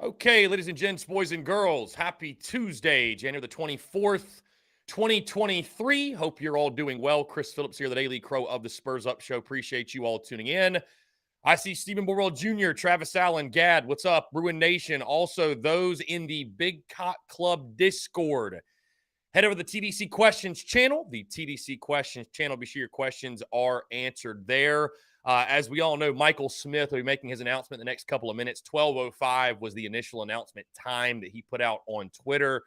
Okay, ladies and gents, boys and girls, happy Tuesday, January the 24th, 2023. Hope you're all doing well. Chris Phillips here, the Daily Crow of the Spurs Up Show. Appreciate you all tuning in. I see Stephen Borrell Jr., Travis Allen, Gad, what's up? Bruin Nation, also those in the Big Cock Club Discord. Head over to the TDC Questions channel. The TDC Questions channel, be sure your questions are answered there. As we all know, Michael Smith will be making his announcement in the next couple of minutes. 12:05 was the initial announcement time that he put out on Twitter.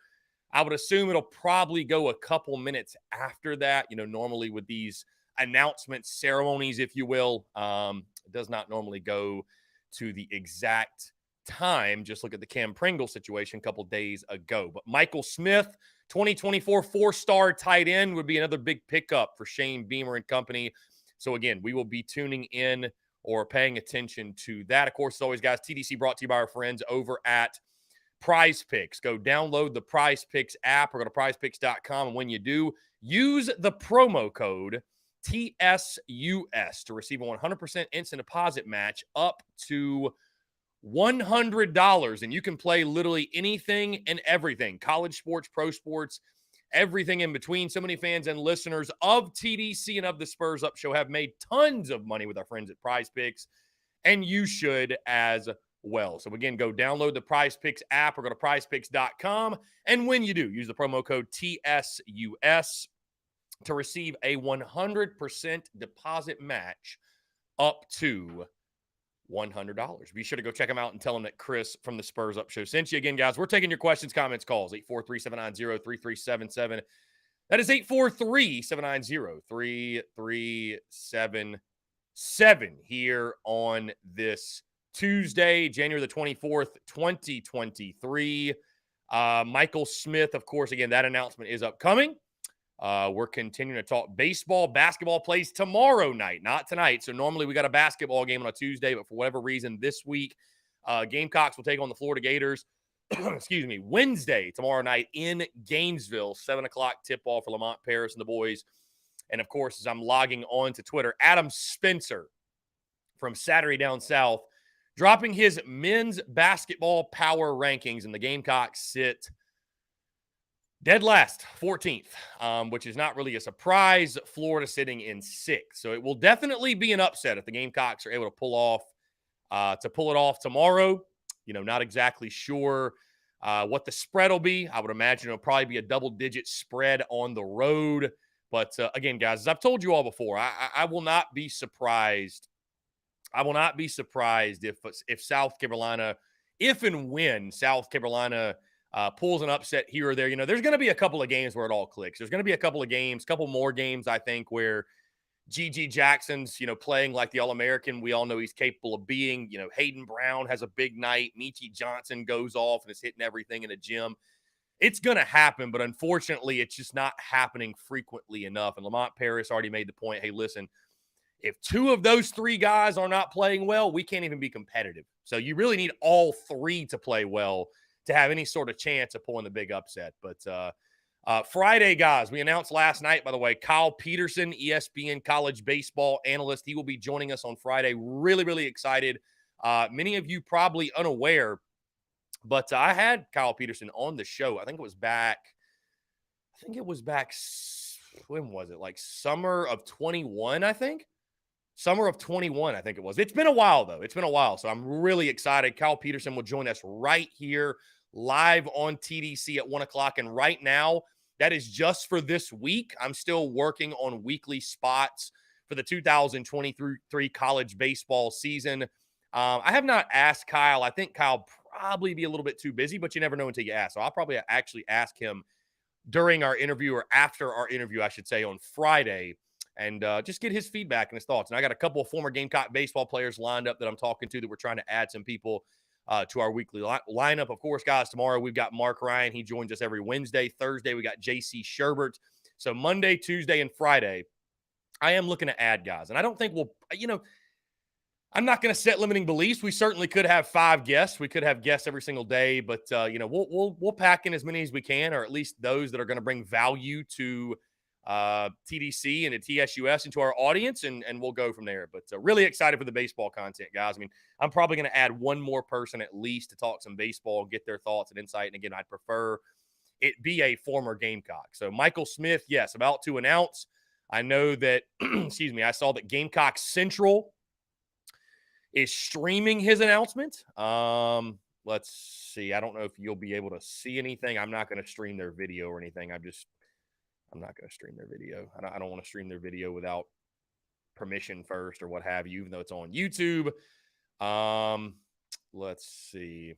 I would assume it'll probably go a couple minutes after that. You know, normally with these announcement ceremonies, if you will, it does not normally go to the exact time. Just look at the Cam Pringle situation a couple days ago. But Michael Smith, 2024 four-star tight end, would be another big pickup for Shane Beamer and company. So, again, we will be tuning in or paying attention to that. Of course, as always, guys, TDC brought to you by our friends over at Prize Picks. Go download the Prize Picks app or go to prizepicks.com. And when you do, use the promo code TSUS to receive a 100% instant deposit match up to $100. And you can play literally anything and everything. College sports, pro sports, everything in between. So many fans and listeners of TDC and of the Spurs Up Show have made tons of money with our friends at Prize Picks, and you should as well. So again, go download the Prize Picks app or go to prizepicks.com. And when you do, use the promo code TSUS to receive a 100% deposit match up to $100. Be sure to go check them out and tell them that Chris from the Spurs Up Show sent you. Again, guys, we're taking your questions, comments, calls. 843-790-3377. That is 843-790-3377 here on this Tuesday, January the 24th, 2023. Michael Smith, of course, again, that announcement is upcoming. We're continuing to talk baseball. Basketball plays tomorrow night, not tonight. So normally we got a basketball game on a Tuesday, but for whatever reason this week, Gamecocks will take on the Florida Gators. Excuse me, Wednesday, tomorrow night in Gainesville, 7 o'clock tip-off for Lamont Paris and the boys. And, of course, as I'm logging on to Twitter, Adam Spencer from Saturday Down South dropping his men's basketball power rankings, and the Gamecocks sit dead last, 14th, which is not really a surprise. Florida sitting in 6th. So it will definitely be an upset if the Gamecocks are able to pull it off tomorrow. You know, not exactly sure what the spread will be. I would imagine it'll probably be a double-digit spread on the road. But again, guys, as I've told you all before, I will not be surprised. I will not be surprised if South Carolina, if and when South Carolina pulls an upset here or there. You know, there's going to be a couple of games where it all clicks. There's going to be a couple more games, I think, where G.G. Jackson's, playing like the All-American we all know he's capable of being. You know, Hayden Brown has a big night. Michi Johnson goes off and is hitting everything in the gym. It's going to happen, but unfortunately, it's just not happening frequently enough. And Lamont Paris already made the point, hey, listen, if 2 of those 3 guys are not playing well, we can't even be competitive. So you really need all 3 to play well to have any sort of chance of pulling the big upset. But Friday, guys, we announced last night, by the way, Kyle Peterson, ESPN college baseball analyst. He will be joining us on Friday. Really, really excited. Many of you probably unaware, but I had Kyle Peterson on the show. I think it was back, when was it? Like summer of 21, I think. Summer of 21, I think it was. It's been a while, though. So I'm really excited. Kyle Peterson will join us right here live on TDC at 1 o'clock. And right now, that is just for this week. I'm still working on weekly spots for the 2023 college baseball season. I have not asked Kyle. I think Kyle probably be a little bit too busy, but you never know until you ask. So I'll probably actually ask him during our interview, or after our interview, I should say, on Friday, and just get his feedback and his thoughts. And I got a couple of former Gamecock baseball players lined up that I'm talking to that we're trying to add some people to our weekly lineup. Of course, guys, tomorrow we've got Mark Ryan. He joins us every Wednesday. Thursday, we got J.C. Sherbert. So Monday, Tuesday, and Friday, I am looking to add guys. And I don't think I'm not going to set limiting beliefs. We certainly could have 5 guests. We could have guests every single day, but we'll pack in as many as we can, or at least those that are going to bring value to TDC and at TSUS into our audience, and we'll go from there. But really excited for the baseball content, guys. I mean, I'm probably going to add one more person at least to talk some baseball, get their thoughts and insight. And again, I'd prefer it be a former Gamecock. So Michael Smith, yes, about to announce. I know that, excuse me, I saw that Gamecock Central is streaming his announcement. Let's see. I don't know if you'll be able to see anything. I'm not going to stream their video or anything. I'm not going to stream their video. I don't want to stream their video without permission first or what have you, even though it's on YouTube. Let's see.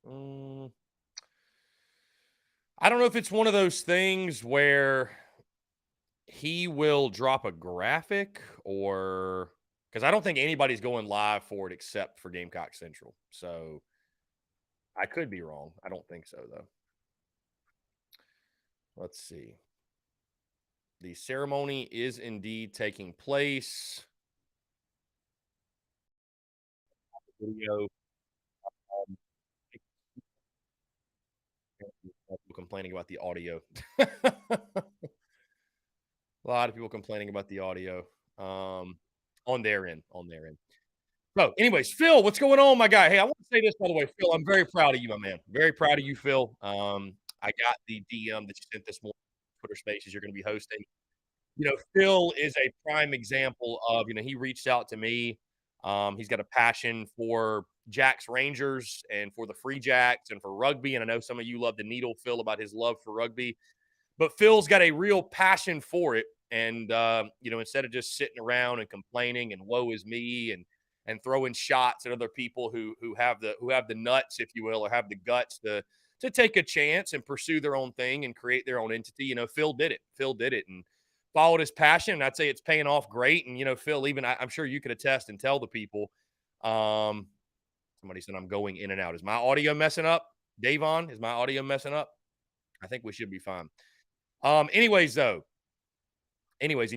I don't know if it's one of those things where he will drop a graphic or because I don't think anybody's going live for it except for Gamecock Central. So I could be wrong. I don't think so, though. Let's see. The ceremony is indeed taking place. Video. People complaining about the audio. A lot of people complaining about the audio on their end. So, anyways, Phil, what's going on, my guy? Hey, I want to say this, by the way, Phil. I'm very proud of you, my man. Very proud of you, Phil. I got the DM that you sent this morning, Twitter Spaces you're going to be hosting. Phil is a prime example of, he reached out to me. He's got a passion for Jacks Rangers and for the Free Jacks and for rugby. And I know some of you love the needle, Phil, about his love for rugby. But Phil's got a real passion for it. And, instead of just sitting around and complaining and woe is me and throwing shots at other people who have the nuts, if you will, or have the guts to take a chance and pursue their own thing and create their own entity. Phil did it and followed his passion. And I'd say it's paying off great. And, Phil, even I'm sure you could attest and tell the people. Somebody said I'm going in and out. Is my audio messing up? Davon, is my audio messing up? I think we should be fine. Anyways, and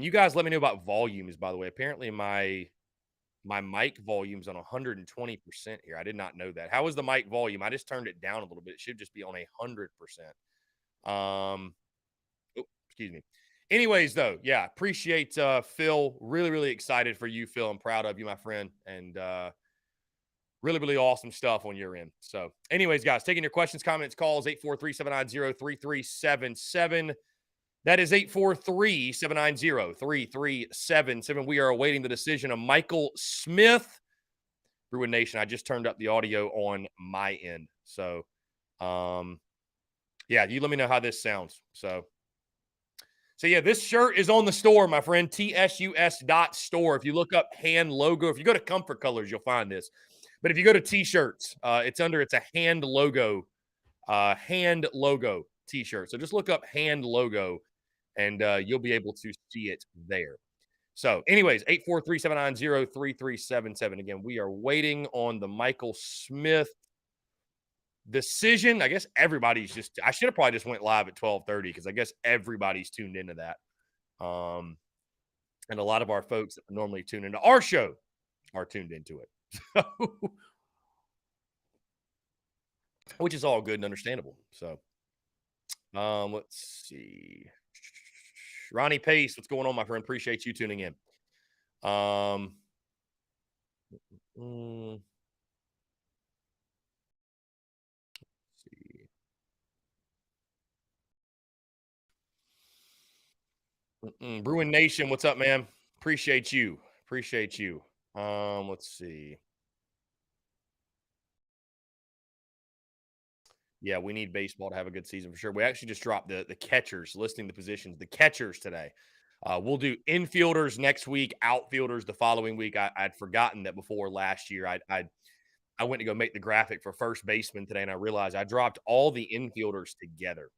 you guys let me know about volumes, by the way. Apparently my mic volume's on 120% here. I did not know that. How is the mic volume? I just turned it down a little bit. It should just be on 100%. Excuse me. Anyways, though, yeah, appreciate Phil. Really, really excited for you, Phil. I'm proud of you, my friend. And really, really awesome stuff on your end. So, anyways, guys, taking your questions, comments, calls, 843-790-3377. That is 843-790-3377. We are awaiting the decision of Michael Smith. Bruin Nation, I just turned up the audio on my end. So, yeah, you let me know how this sounds. So yeah, this shirt is on the store, my friend, tsus.store. If you look up hand logo, if you go to Comfort Colors, you'll find this. But if you go to T-shirts, it's a hand logo T-shirt. So just look up hand logo, and you'll be able to see it there. So anyways, 843-790-3377. Again, we are waiting on the Michael Smith decision. I guess everybody's I should have probably just went live at 12:30 because I guess everybody's tuned into that. And a lot of our folks that normally tune into our show are tuned into it. Which is all good and understandable. So let's see. Ronnie Pace, what's going on, my friend? Appreciate you tuning in. Bruin Nation, what's up, man? Appreciate you. Let's see. Yeah, we need baseball to have a good season for sure. We actually just dropped the catchers, listing the positions, the catchers today. We'll do infielders next week, outfielders the following week. I'd forgotten that before last year. I went to go make the graphic for first baseman today, and I realized I dropped all the infielders together.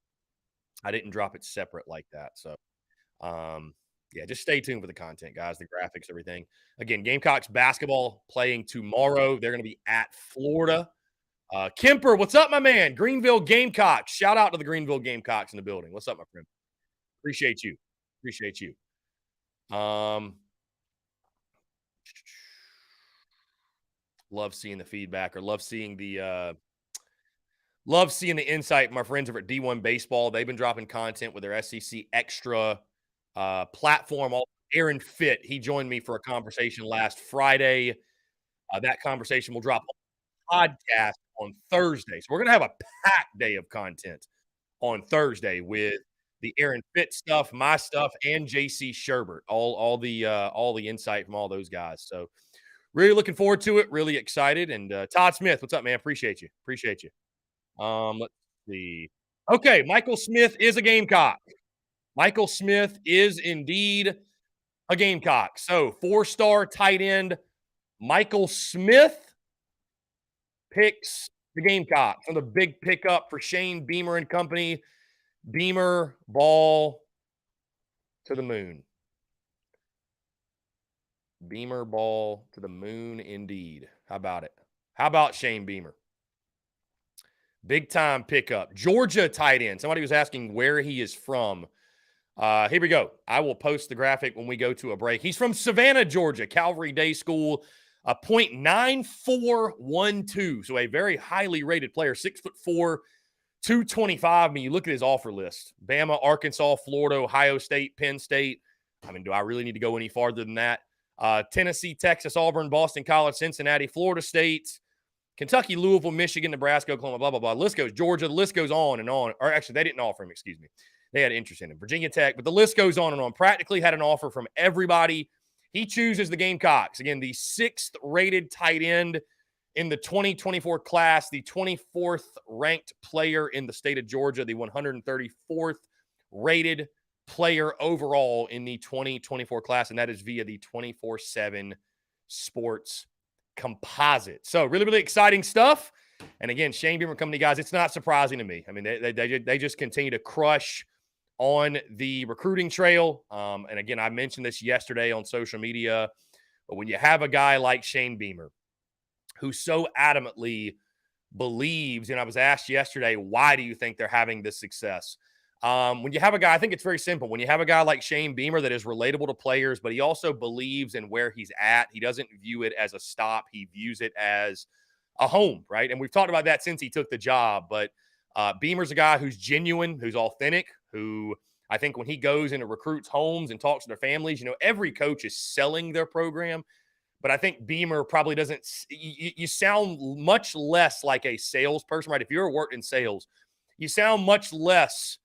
I didn't drop it separate like that. So, yeah, just stay tuned for the content, guys, the graphics, everything. Again, Gamecocks basketball playing tomorrow. They're going to be at Florida. Kemper, what's up, my man? Greenville Gamecocks. Shout out to the Greenville Gamecocks in the building. What's up, my friend? Appreciate you. Love seeing the feedback or love seeing the Love seeing the insight from my friends over at D1 Baseball. They've been dropping content with their SEC Extra platform. Aaron Fitt, he joined me for a conversation last Friday. That conversation will drop on podcast on Thursday. So we're going to have a packed day of content on Thursday with the Aaron Fitt stuff, my stuff, and JC Sherbert. All the insight from all those guys. So really looking forward to it. Really excited. And Todd Smith, what's up, man? Appreciate you. Appreciate you. Let's see. Okay, Michael Smith is a Gamecock. Michael Smith is indeed a Gamecock. So 4-star tight end Michael Smith picks the Gamecocks. So the big pickup for Shane Beamer and company. Beamer ball to the moon. Beamer ball to the moon indeed. How about it? How about Shane Beamer? Big time pickup. Georgia tight end. Somebody was asking where he is from. Here we go. I will post the graphic when we go to a break. He's from Savannah, Georgia, Calvary Day School, a .9412. So a very highly rated player, 6'4", 225. I mean, you look at his offer list: Bama, Arkansas, Florida, Ohio State, Penn State. I mean, do I really need to go any farther than that? Tennessee, Texas, Auburn, Boston College, Cincinnati, Florida State, Kentucky, Louisville, Michigan, Nebraska, Oklahoma, blah, blah, blah. The list goes. Georgia, the list goes on and on. Or actually, they didn't offer him, excuse me. They had interest in him. Virginia Tech, but the list goes on and on. Practically had an offer from everybody. He chooses the Gamecocks. Again, the 6th rated tight end in the 2024 class, the 24th ranked player in the state of Georgia, the 134th rated player overall in the 2024 class, and that is via the 24/7 Sports composite. So really, really exciting stuff. And again, Shane Beamer Company, guys, it's not surprising to me. I mean, they just continue to crush on the recruiting trail. And again, I mentioned this yesterday on social media, but when you have a guy like Shane Beamer who so adamantly believes, and I was asked yesterday, why do you think they're having this success? When you have a guy, I think it's very simple. When you have a guy like Shane Beamer that is relatable to players, but he also believes in where he's at, he doesn't view it as a stop. He views it as a home, right? And we've talked about that since he took the job. But Beamer's a guy who's genuine, who's authentic, who I think when he goes into recruits' homes and talks to their families, every coach is selling their program. But I think Beamer probably doesn't – you sound much less like a salesperson, right? If you ever worked in sales, you sound much less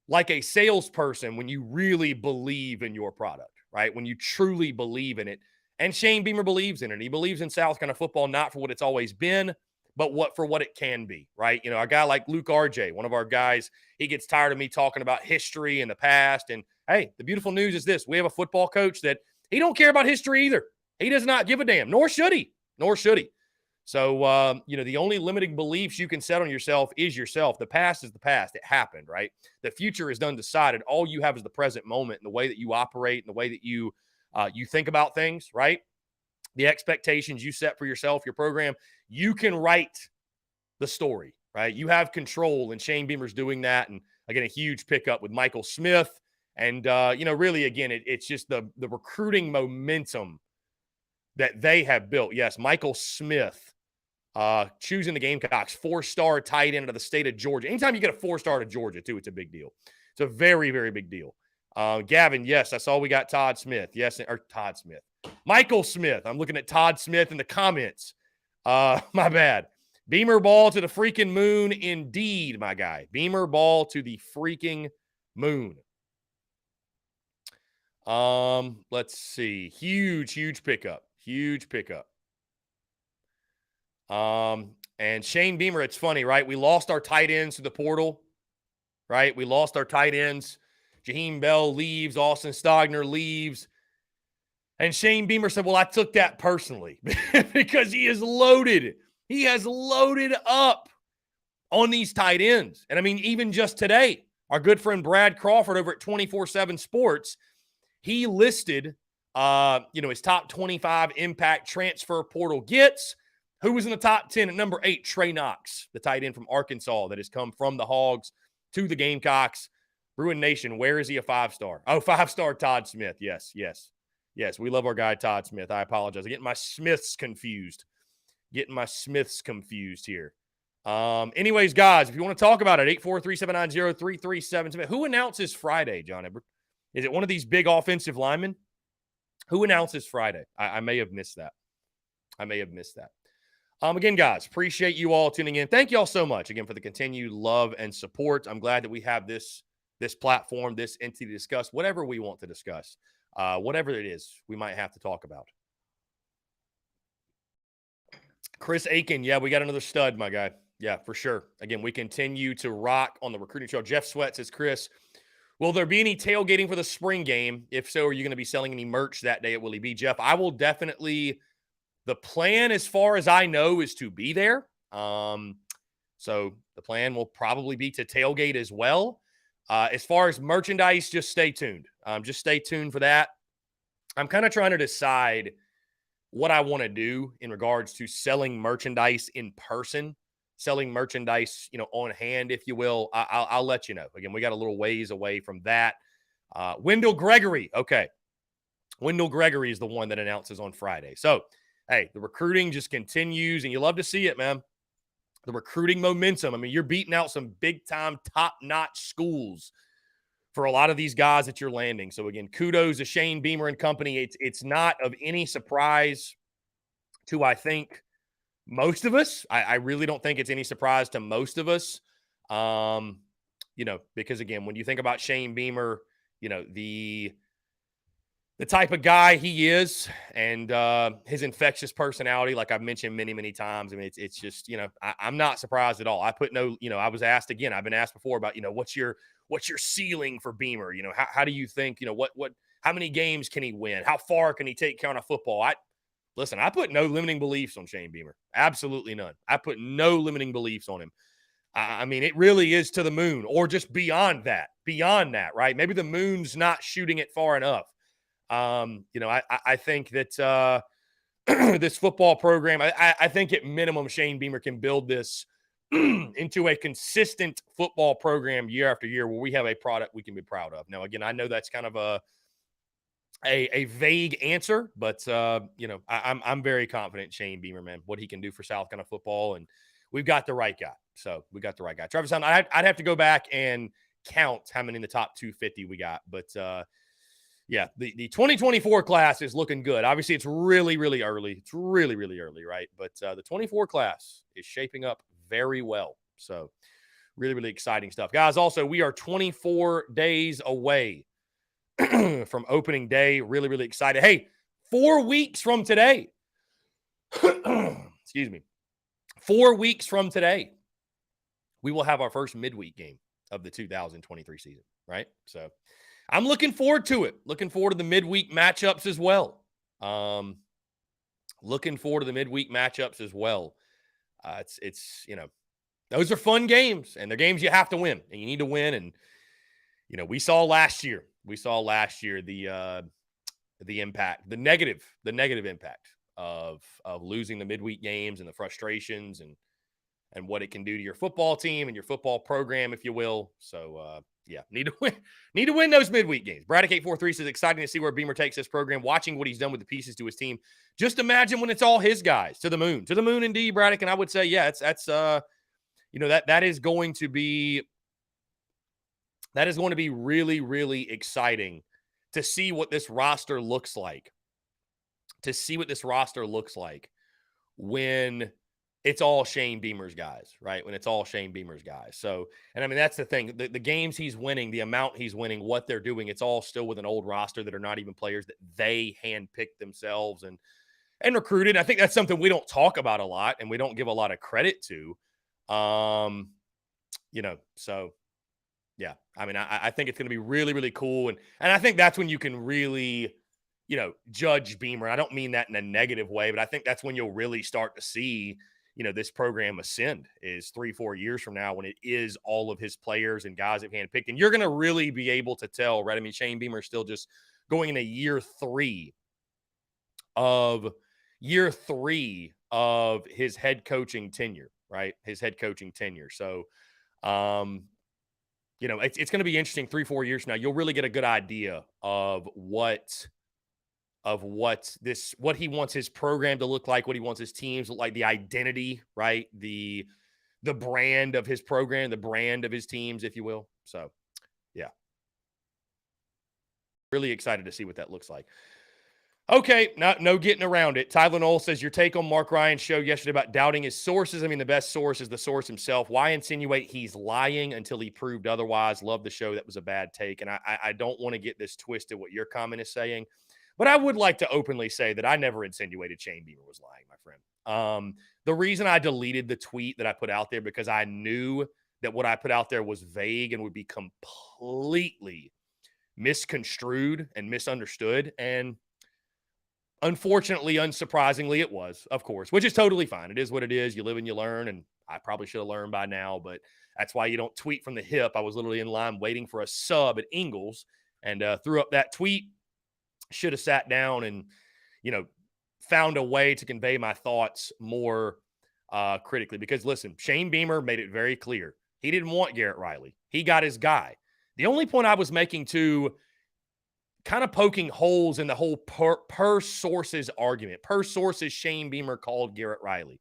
like a salesperson when you really believe in your product, right? When you truly believe in it. And Shane Beamer believes in it. He believes in South Carolina football, not for what it's always been, but for what it can be, right? A guy like Luke RJ, one of our guys, he gets tired of me talking about history in the past. And hey, the beautiful news is this: we have a football coach that he don't care about history either. He does not give a damn, nor should he. So, the only limiting beliefs you can set on yourself is yourself. The past is the past. It happened, right? The future is done decided. All you have is the present moment and the way that you operate and the way that you think about things, right? The expectations you set for yourself, your program, you can write the story, right? You have control, and Shane Beamer's doing that. And again, a huge pickup with Michael Smith. And, really, again, it's just the recruiting momentum that they have built. Yes, Michael Smith choosing the Gamecocks, 4-star tight end of the state of Georgia. Anytime you get a 4-star to Georgia, too, it's a big deal. It's a very, very big deal. Gavin, yes, I saw we got Todd Smith. Yes, or Todd Smith. Michael Smith. I'm looking at Todd Smith in the comments. My bad. Beamer ball to the freaking moon indeed, my guy. Beamer ball to the freaking moon. Let's see. Huge pickup. Huge pickup. And Shane Beamer, it's funny, right? We lost our tight ends to the portal, right? We lost our tight ends. Jaheim Bell leaves. Austin Stogner leaves. And Shane Beamer said, well, I took that personally because he is loaded. He has loaded up on these tight ends. And I mean, even just today, our good friend Brad Crawford over at 24/7 Sports, he listed, his top 25 impact transfer portal gets. Who was in the top 10 at number 8? Trey Knox, the tight end from Arkansas that has come from the Hogs to the Gamecocks. Bruin Nation, where is he a 5-star? Oh, 5-star Todd Smith. Yes. We love our guy Todd Smith. I apologize. I'm getting my Smiths confused here. Anyways, guys, if you want to talk about it, 843-790-3377. Who announces Friday, John Edward? Is it one of these big offensive linemen? Who announces Friday? I may have missed that. Again, guys, appreciate you all tuning in. Thank you all so much again for the continued love and support. I'm glad that we have this platform, this entity to discuss whatever we want to discuss, whatever it is we might have to talk about. Chris Aiken, yeah, we got another stud, my guy. Yeah, for sure. Again, we continue to rock on the recruiting trail. Jeff Sweat says, Chris, will there be any tailgating for the spring game? If so, are you going to be selling any merch that day at Willie B? Jeff, I will definitely. The plan, as far as I know, is to be there. So the plan will probably be to tailgate as well. As far as merchandise, just stay tuned. Just stay tuned for that. I'm kind of trying to decide what I want to do in regards to selling merchandise in person, selling merchandise, on hand, if you will. I'll let you know. Again, we got a little ways away from that. Wendell Gregory. Okay. Wendell Gregory is the one that announces on Friday. So, hey, the recruiting just continues, and you love to see it, man. The recruiting momentum. I mean, you're beating out some big-time, top-notch schools for a lot of these guys that you're landing. So, again, kudos to Shane Beamer and company. It's not of any surprise to, I think, most of us. I really don't think it's any surprise to most of us, because, again, when you think about Shane Beamer, the type of guy he is and his infectious personality, like I've mentioned many, many times. I mean, it's just, I'm not surprised at all. I was asked again, I've been asked before about, what's your ceiling for Beamer? How do you think, how many games can he win? How far can he take Carolina football? I put no limiting beliefs on Shane Beamer. Absolutely none. I put no limiting beliefs on him. I mean, it really is to the moon or just beyond that, right? Maybe the moon's not shooting it far enough. I think that this football program, I think at minimum, Shane Beamer can build this into a consistent football program year after year where we have a product we can be proud of. Now, again, I know that's kind of a vague answer, but I'm very confident in Shane Beamer, man, what he can do for South Carolina football, and we've got the right guy. So we got the right guy. Travis Hunter, I'd have to go back and count how many in the top 250 we got, but yeah, the 2024 class is looking good. Obviously, it's really, really early. It's really, really early, right? But the 24 class is shaping up very well. So really, really exciting stuff. Guys, also, we are 24 days away from opening day. Really, really excited. Hey, 4 weeks from today. Excuse me. 4 weeks from today, we will have our first midweek game of the 2023 season, right? So I'm looking forward to it. Looking forward to the midweek matchups as well. It's those are fun games, and they're games you have to win, and you need to win. And we saw last year the impact, the negative impact of losing the midweek games and the frustrations and what it can do to your football team and your football program, if you will. So, yeah, need to win those midweek games. Braddock 843 says, exciting to see where Beamer takes this program, watching what he's done with the pieces to his team. Just imagine when it's all his guys to the moon indeed, Braddock. And I would say, yeah, that is going to be really, really exciting to see what this roster looks like. When it's all Shane Beamer's guys, right? When it's all Shane Beamer's guys. So, and I mean, that's the thing. The games he's winning, the amount he's winning, what they're doing, it's all still with an old roster that are not even players that they handpicked themselves and recruited. I think that's something we don't talk about a lot and we don't give a lot of credit to. So yeah, I mean, I think it's going to be really, really cool. And I think that's when you can really, judge Beamer. I don't mean that in a negative way, but I think that's when you'll really start to see, this program ascend is 3-4 years from now when it is all of his players and guys that handpicked. And you're going to really be able to tell, right? I mean, Shane Beamer is still just going into year three of his head coaching tenure, right? His head coaching tenure. So, it's going to be interesting 3-4 years from now. You'll really get a good idea of what he wants his program to look like, what he wants his teams to look like, the identity, right? The the brand of his program, the brand of his teams, if you will. So, yeah. Really excited to see what that looks like. Okay, no getting around it. Tyler Knoll says, your take on Mark Ryan's show yesterday about doubting his sources. I mean, the best source is the source himself. Why insinuate he's lying until he proved otherwise? Love the show. That was a bad take. And I don't want to get this twisted, what your comment is saying. But I would like to openly say that I never insinuated Shane Beamer was lying, my friend. The reason I deleted the tweet that I put out there, because I knew that what I put out there was vague and would be completely misconstrued and misunderstood. And unfortunately, unsurprisingly, it was, of course, which is totally fine. It is what it is. You live and you learn, and I probably should have learned by now, but that's why you don't tweet from the hip. I was literally in line waiting for a sub at Ingles and threw up that tweet. Should have sat down and, found a way to convey my thoughts more critically. Because, listen, Shane Beamer made it very clear. He didn't want Garrett Riley. He got his guy. The only point I was making to kind of poking holes in the whole per sources argument. Per sources, Shane Beamer called Garrett Riley.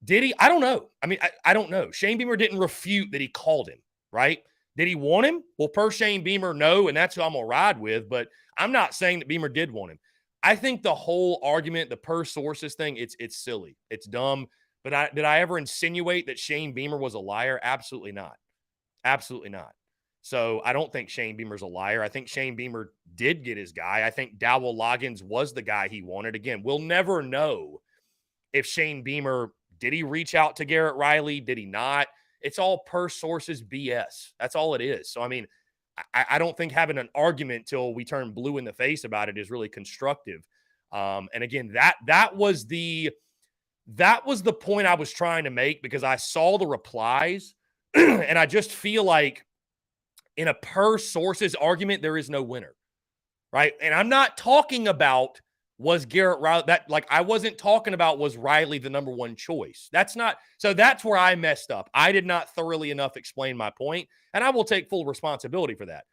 Did he? I don't know. I mean, I don't know. Shane Beamer didn't refute that he called him, right? Did he want him? Well, per Shane Beamer, no, and that's who I'm going to ride with, but I'm not saying that Beamer did want him. I think the whole argument, the per sources thing, it's silly. It's dumb. But did I ever insinuate that Shane Beamer was a liar? Absolutely not. Absolutely not. So I don't think Shane Beamer's a liar. I think Shane Beamer did get his guy. I think Dowell Loggins was the guy he wanted. Again, we'll never know if Shane Beamer, did he reach out to Garrett Riley? Did he not? It's all per sources BS. That's all it is. So, I mean, I don't think having an argument till we turn blue in the face about it is really constructive. And again, that was the point I was trying to make, because I saw the replies and I just feel like in a per sources argument, there is no winner, right? And I'm not talking about was Garrett Riley I wasn't talking about was Riley the number one choice. That's where I messed up. I did not thoroughly enough explain my point, and I will take full responsibility for that.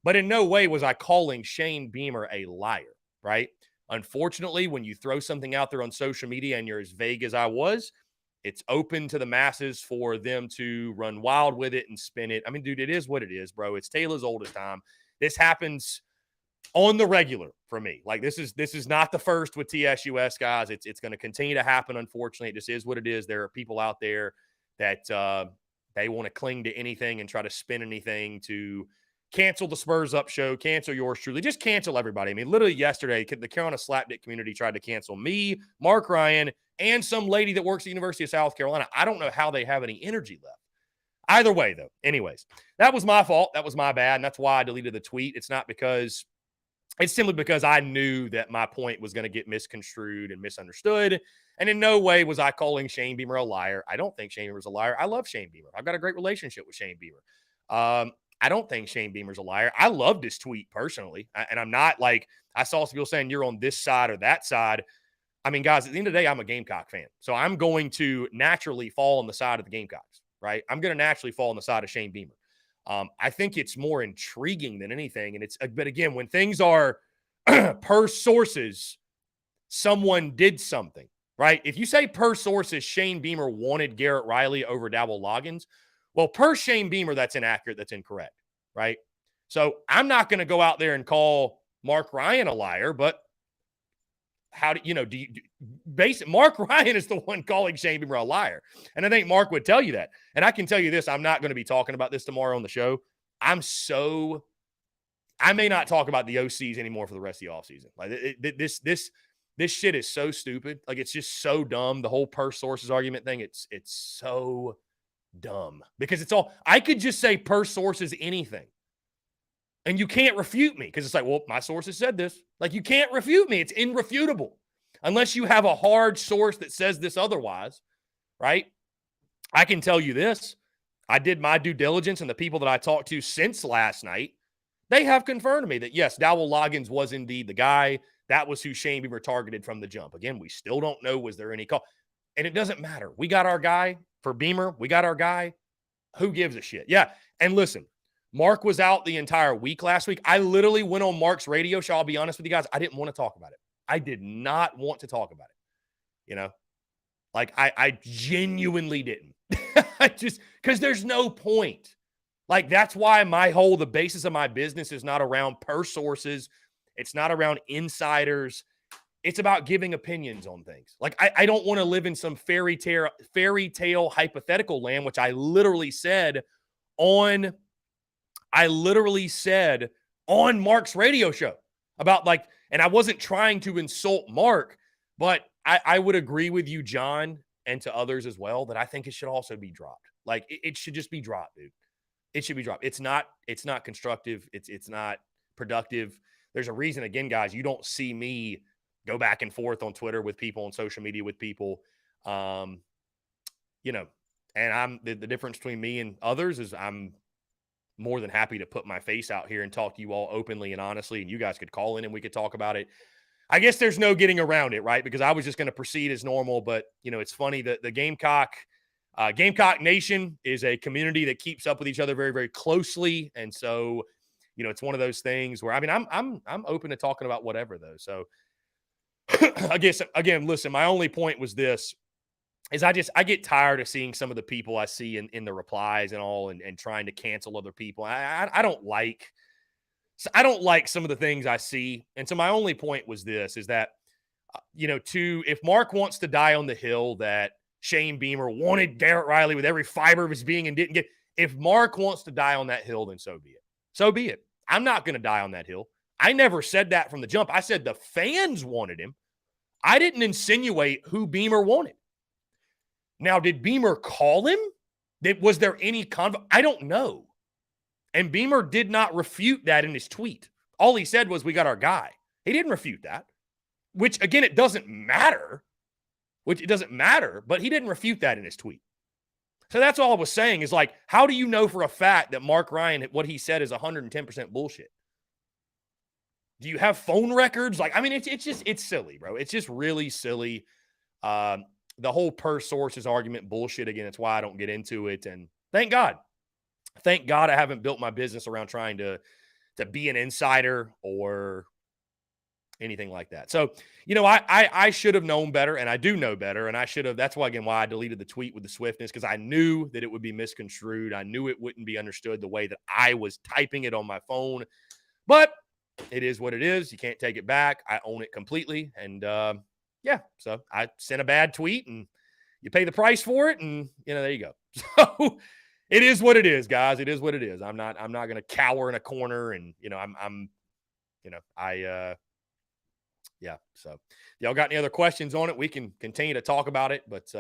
But in no way was I calling Shane Beamer a liar, right? Unfortunately, when you throw something out there on social media and you're as vague as I was, it's open to the masses for them to run wild with it and spin it. I mean, dude, it is what it is, bro. It's Taylor's oldest time. This happens on the regular for me. Like, this is not the first with TSUS, guys. It's going to continue to happen. Unfortunately, it just is what it is. There are people out there that they want to cling to anything and try to spin anything to cancel the Spurs Up show, cancel yours truly, just cancel everybody. I mean, literally yesterday, the Carolina Slapdick community tried to cancel me, Mark Ryan, and some lady that works at the University of South Carolina. I don't know how they have any energy left. Either way, though. Anyways, that was my fault. That was my bad. And that's why I deleted the tweet. It's simply because I knew that my point was going to get misconstrued and misunderstood. And in no way was I calling Shane Beamer a liar. I don't think Shane Beamer's a liar. I love Shane Beamer. I've got a great relationship with Shane Beamer. I don't think Shane Beamer's a liar. I loved his tweet personally. And I'm not like, I saw some people saying you're on this side or that side. I mean, guys, at the end of the day, I'm a Gamecock fan. So I'm going to naturally fall on the side of the Gamecocks, right? I'm going to naturally fall on the side of Shane Beamer. I think it's more intriguing than anything. And but again, when things are per sources, someone did something, right? If you say per sources, Shane Beamer wanted Garrett Riley over Dowell Loggins, well, per Shane Beamer, that's inaccurate. That's incorrect, right? So I'm not going to go out there and call Mark Ryan a liar, but Mark Ryan is the one calling Shane Beamer a liar. And I think Mark would tell you that. And I can tell you this, I'm not going to be talking about this tomorrow on the show. I may not talk about the OCs anymore for the rest of the offseason. Like this shit is so stupid. Like, it's just so dumb. The whole per sources argument thing, it's so dumb, because I could just say per sources anything. And you can't refute me, because it's like, well, my sources said this. Like, you can't refute me. It's irrefutable unless you have a hard source that says this otherwise, right? I can tell you this. I did my due diligence, and the people that I talked to since last night, they have confirmed to me that, yes, Dowell Loggins was indeed the guy. That was who Shane Beamer targeted from the jump. Again, we still don't know, was there any call? And it doesn't matter. We got our guy for Beamer. We got our guy. Who gives a shit? Yeah, and listen, Mark was out the entire week last week. I literally went on Mark's radio show. I'll be honest with you guys. I didn't want to talk about it. I did not want to talk about it. Like, I genuinely didn't. I just, because there's no point. Like, that's why the basis of my business is not around purse sources. It's not around insiders. It's about giving opinions on things. Like, I don't want to live in some fairy tale hypothetical land, which I literally said on Mark's radio show about, like, and I wasn't trying to insult Mark, but I would agree with you, John, and to others as well, that I think it should also be dropped. Like, it should just be dropped, dude. It should be dropped. It's not constructive. It's not productive. There's a reason, again, guys, you don't see me go back and forth on Twitter with people, on social media with people. And I'm the difference between me and others is I'm more than happy to put my face out here and talk to you all openly and honestly, and you guys could call in and we could talk about it. I guess there's no getting around it, right? Because I was just going to proceed as normal, but it's funny that the Gamecock Nation is a community that keeps up with each other very, very closely. And so, it's one of those things where, I mean, I'm open to talking about whatever though. So I guess, again, listen, my only point was this, is I get tired of seeing some of the people I see in the replies and all, and trying to cancel other people. I don't like some of the things I see. And so my only point was this, is that, if Mark wants to die on the hill that Shane Beamer wanted Garrett Riley with every fiber of his being and didn't get, if Mark wants to die on that hill, then so be it. So be it. I'm not going to die on that hill. I never said that from the jump. I said the fans wanted him. I didn't insinuate who Beamer wanted. Now, did Beamer call him? Was there any I don't know. And Beamer did not refute that in his tweet. All he said was, we got our guy. He didn't refute that, which, again, it doesn't matter. But he didn't refute that in his tweet. So that's all I was saying, is like, how do you know for a fact that Mark Ryan, what he said is 110% bullshit? Do you have phone records? Like, I mean, it's silly, bro. It's just really silly. The whole purse sources argument bullshit again. That's why I don't get into it. And thank God I haven't built my business around trying to be an insider or anything like that. So, I should have known better, and I do know better. And I should have, that's why I deleted the tweet with the swiftness, because I knew that it would be misconstrued. I knew it wouldn't be understood the way that I was typing it on my phone, but it is what it is. You can't take it back. I own it completely. And, yeah, so I sent a bad tweet, and you pay the price for it, and there you go. So it is what it is, guys. It is what it is. I'm not going to cower in a corner, and yeah. So y'all got any other questions on it? We can continue to talk about it, but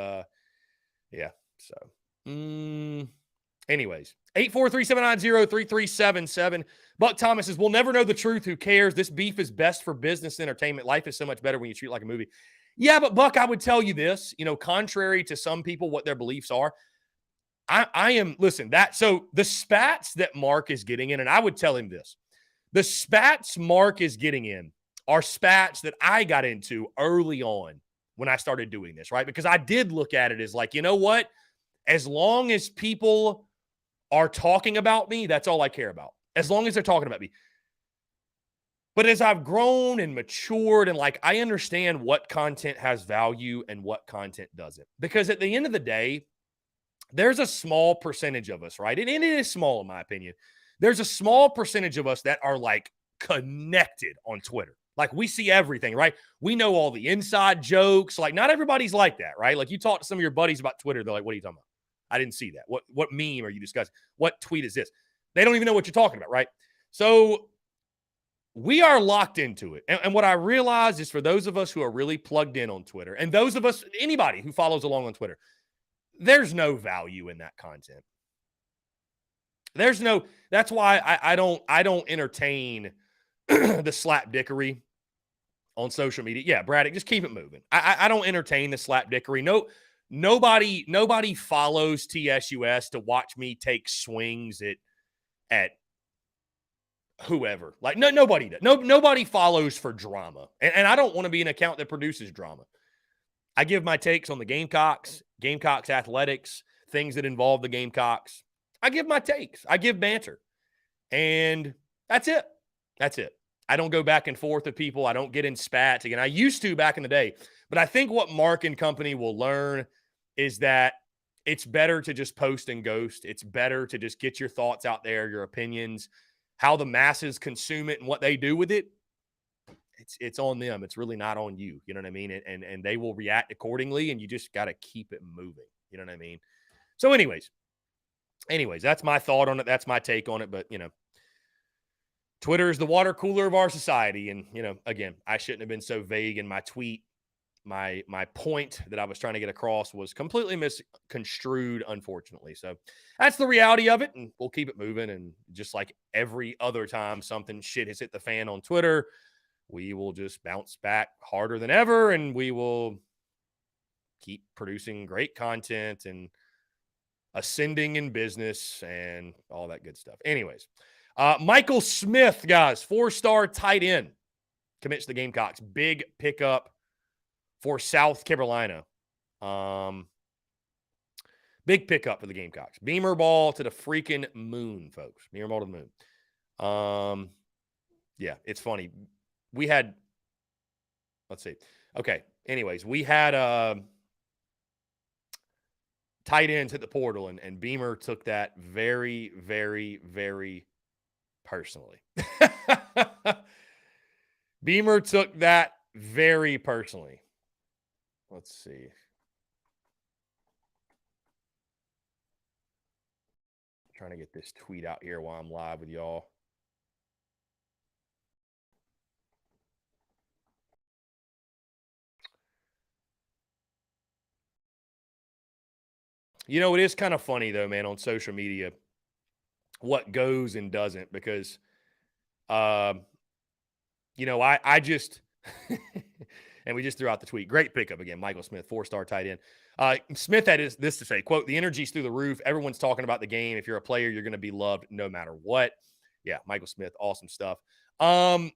yeah. So anyways, 843-790-3377. Buck Thomas says, we'll never know the truth. Who cares? This beef is best for business entertainment. Life is so much better when you treat it like a movie. Yeah, but Buck, I would tell you this, contrary to some people, what their beliefs are, so the spats that Mark is getting in, and I would tell him this, the spats Mark is getting in are spats that I got into early on when I started doing this, right? Because I did look at it as like, you know what? As long as people are talking about me, that's all I care about. As long as they're talking about me. But as I've grown and matured, and like, I understand what content has value and what content doesn't. Because at the end of the day, there's a small percentage of us, right? And it is small, in my opinion. There's a small percentage of us that are like connected on Twitter. Like, we see everything, right? We know all the inside jokes. Like, not everybody's like that, right? Like, you talk to some of your buddies about Twitter, they're like, what are you talking about? I didn't see that. What meme are you discussing? What tweet is this? They don't even know what you're talking about, right? So we are locked into it. And what I realize is, for those of us who are really plugged in on Twitter, and those of us, anybody who follows along on Twitter, there's no value in that content. That's why I don't entertain the slapdickery on social media. Yeah, Braddock, just keep it moving. I don't entertain the slapdickery. Nobody follows TSUS to watch me take swings at whoever. Like, nobody does. Nobody follows for drama. And I don't want to be an account that produces drama. I give my takes on the Gamecocks athletics, things that involve the Gamecocks. I give my takes. I give banter. And that's it. I don't go back and forth with people. I don't get in spats. Again, I used to back in the day. But I think what Mark and company will learn is that it's better to just post and ghost. It's better to just get your thoughts out there, your opinions, how the masses consume it and what they do with it. It's on them. It's really not on you. You know what I mean? And they will react accordingly, and you just got to keep it moving. You know what I mean? So anyways, that's my thought on it. That's my take on it. But, Twitter is the water cooler of our society. And, again, I shouldn't have been so vague in my tweet. My point that I was trying to get across was completely misconstrued, unfortunately. So that's the reality of it, and we'll keep it moving. And just like every other time something shit has hit the fan on Twitter, we will just bounce back harder than ever, and we will keep producing great content and ascending in business and all that good stuff. Anyways, Michael Smith, guys, 4-star tight end, commits to the Gamecocks. Big pickup for South Carolina. Big pickup for the Gamecocks. Beamer ball to the freaking moon, folks. Beamer ball to the moon. Yeah, it's funny. We had, let's see. Okay. Anyways, we had tight ends hit the portal, and Beamer took that very, very, very personally. Beamer took that very personally. Let's see. Trying to get this tweet out here while I'm live with y'all. It is kind of funny, though, man, on social media, what goes and doesn't, because, I just, and we just threw out the tweet. Great pickup again, Michael Smith, 4-star tight end. Smith had this to say, quote, "The energy's through the roof. Everyone's talking about the game. If you're a player, you're going to be loved no matter what." Yeah, Michael Smith, awesome stuff. But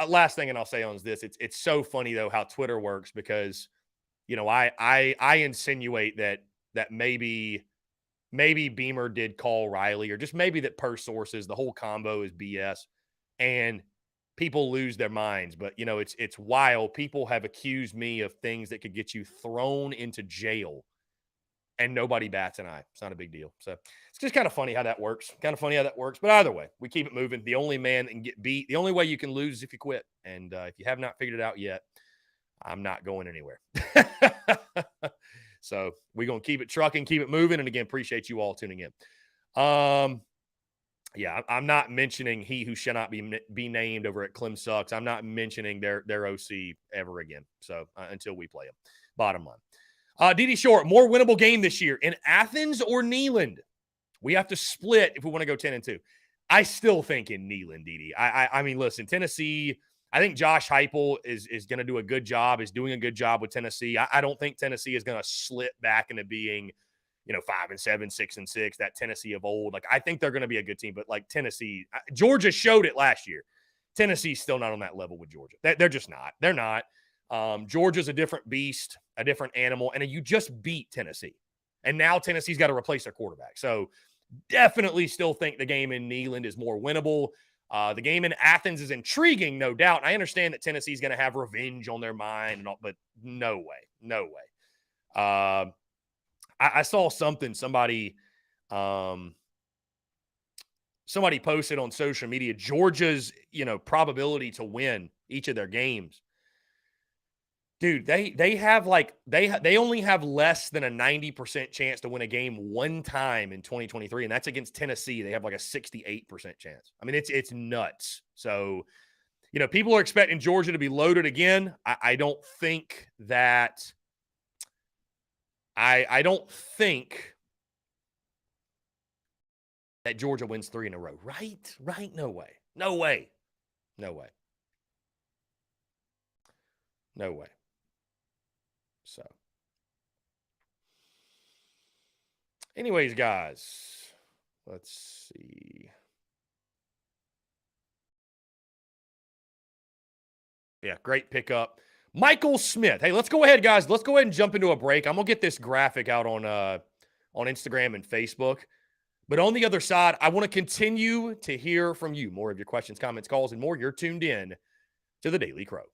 last thing, and I'll say on is this: it's so funny though how Twitter works, because, I insinuate that maybe Beamer did call Riley, or just maybe that per sources, the whole combo is BS, and people lose their minds. But, it's wild. People have accused me of things that could get you thrown into jail, and nobody bats an eye. It's not a big deal. So it's just kind of funny how that works. But either way, we keep it moving. The only man that can get beat, the only way you can lose is if you quit. And if you have not figured it out yet, I'm not going anywhere. So we're going to keep it trucking, keep it moving. And again, appreciate you all tuning in. Yeah, I'm not mentioning he who shall not be named over at Clem Sucks. I'm not mentioning their OC ever again. So until we play them, bottom line. DD Short, more winnable game this year in Athens or Neyland? We have to split if we want to go 10-2. I still think in Neyland, DD. I mean, listen, Tennessee, I think Josh Heupel is going to do a good job, is doing a good job with Tennessee. I don't think Tennessee is going to slip back into being, 5-7, 6-6, that Tennessee of old. Like, I think they're going to be a good team, but like Tennessee, Georgia showed it last year. Tennessee's still not on that level with Georgia. They're just not. They're not. Georgia's a different beast, a different animal, and you just beat Tennessee. And now Tennessee's got to replace their quarterback. So definitely still think the game in Neyland is more winnable. The game in Athens is intriguing, no doubt. I understand that Tennessee's going to have revenge on their mind, and all, but no way. I saw something, somebody posted on social media, Georgia's, probability to win each of their games. Dude, they only have less than a 90% chance to win a game one time in 2023, and that's against Tennessee. They have like a 68% chance. I mean, it's nuts. So, people are expecting Georgia to be loaded again. I don't think that I don't think that Georgia wins 3 in a row. Right? No way. So, anyways, guys, let's see. Yeah, great pickup. Michael Smith. Hey, let's go ahead, guys. Let's go ahead and jump into a break. I'm going to get this graphic out on Instagram and Facebook. But on the other side, I want to continue to hear from you. More of your questions, comments, calls, and more. You're tuned in to the Daily Crow.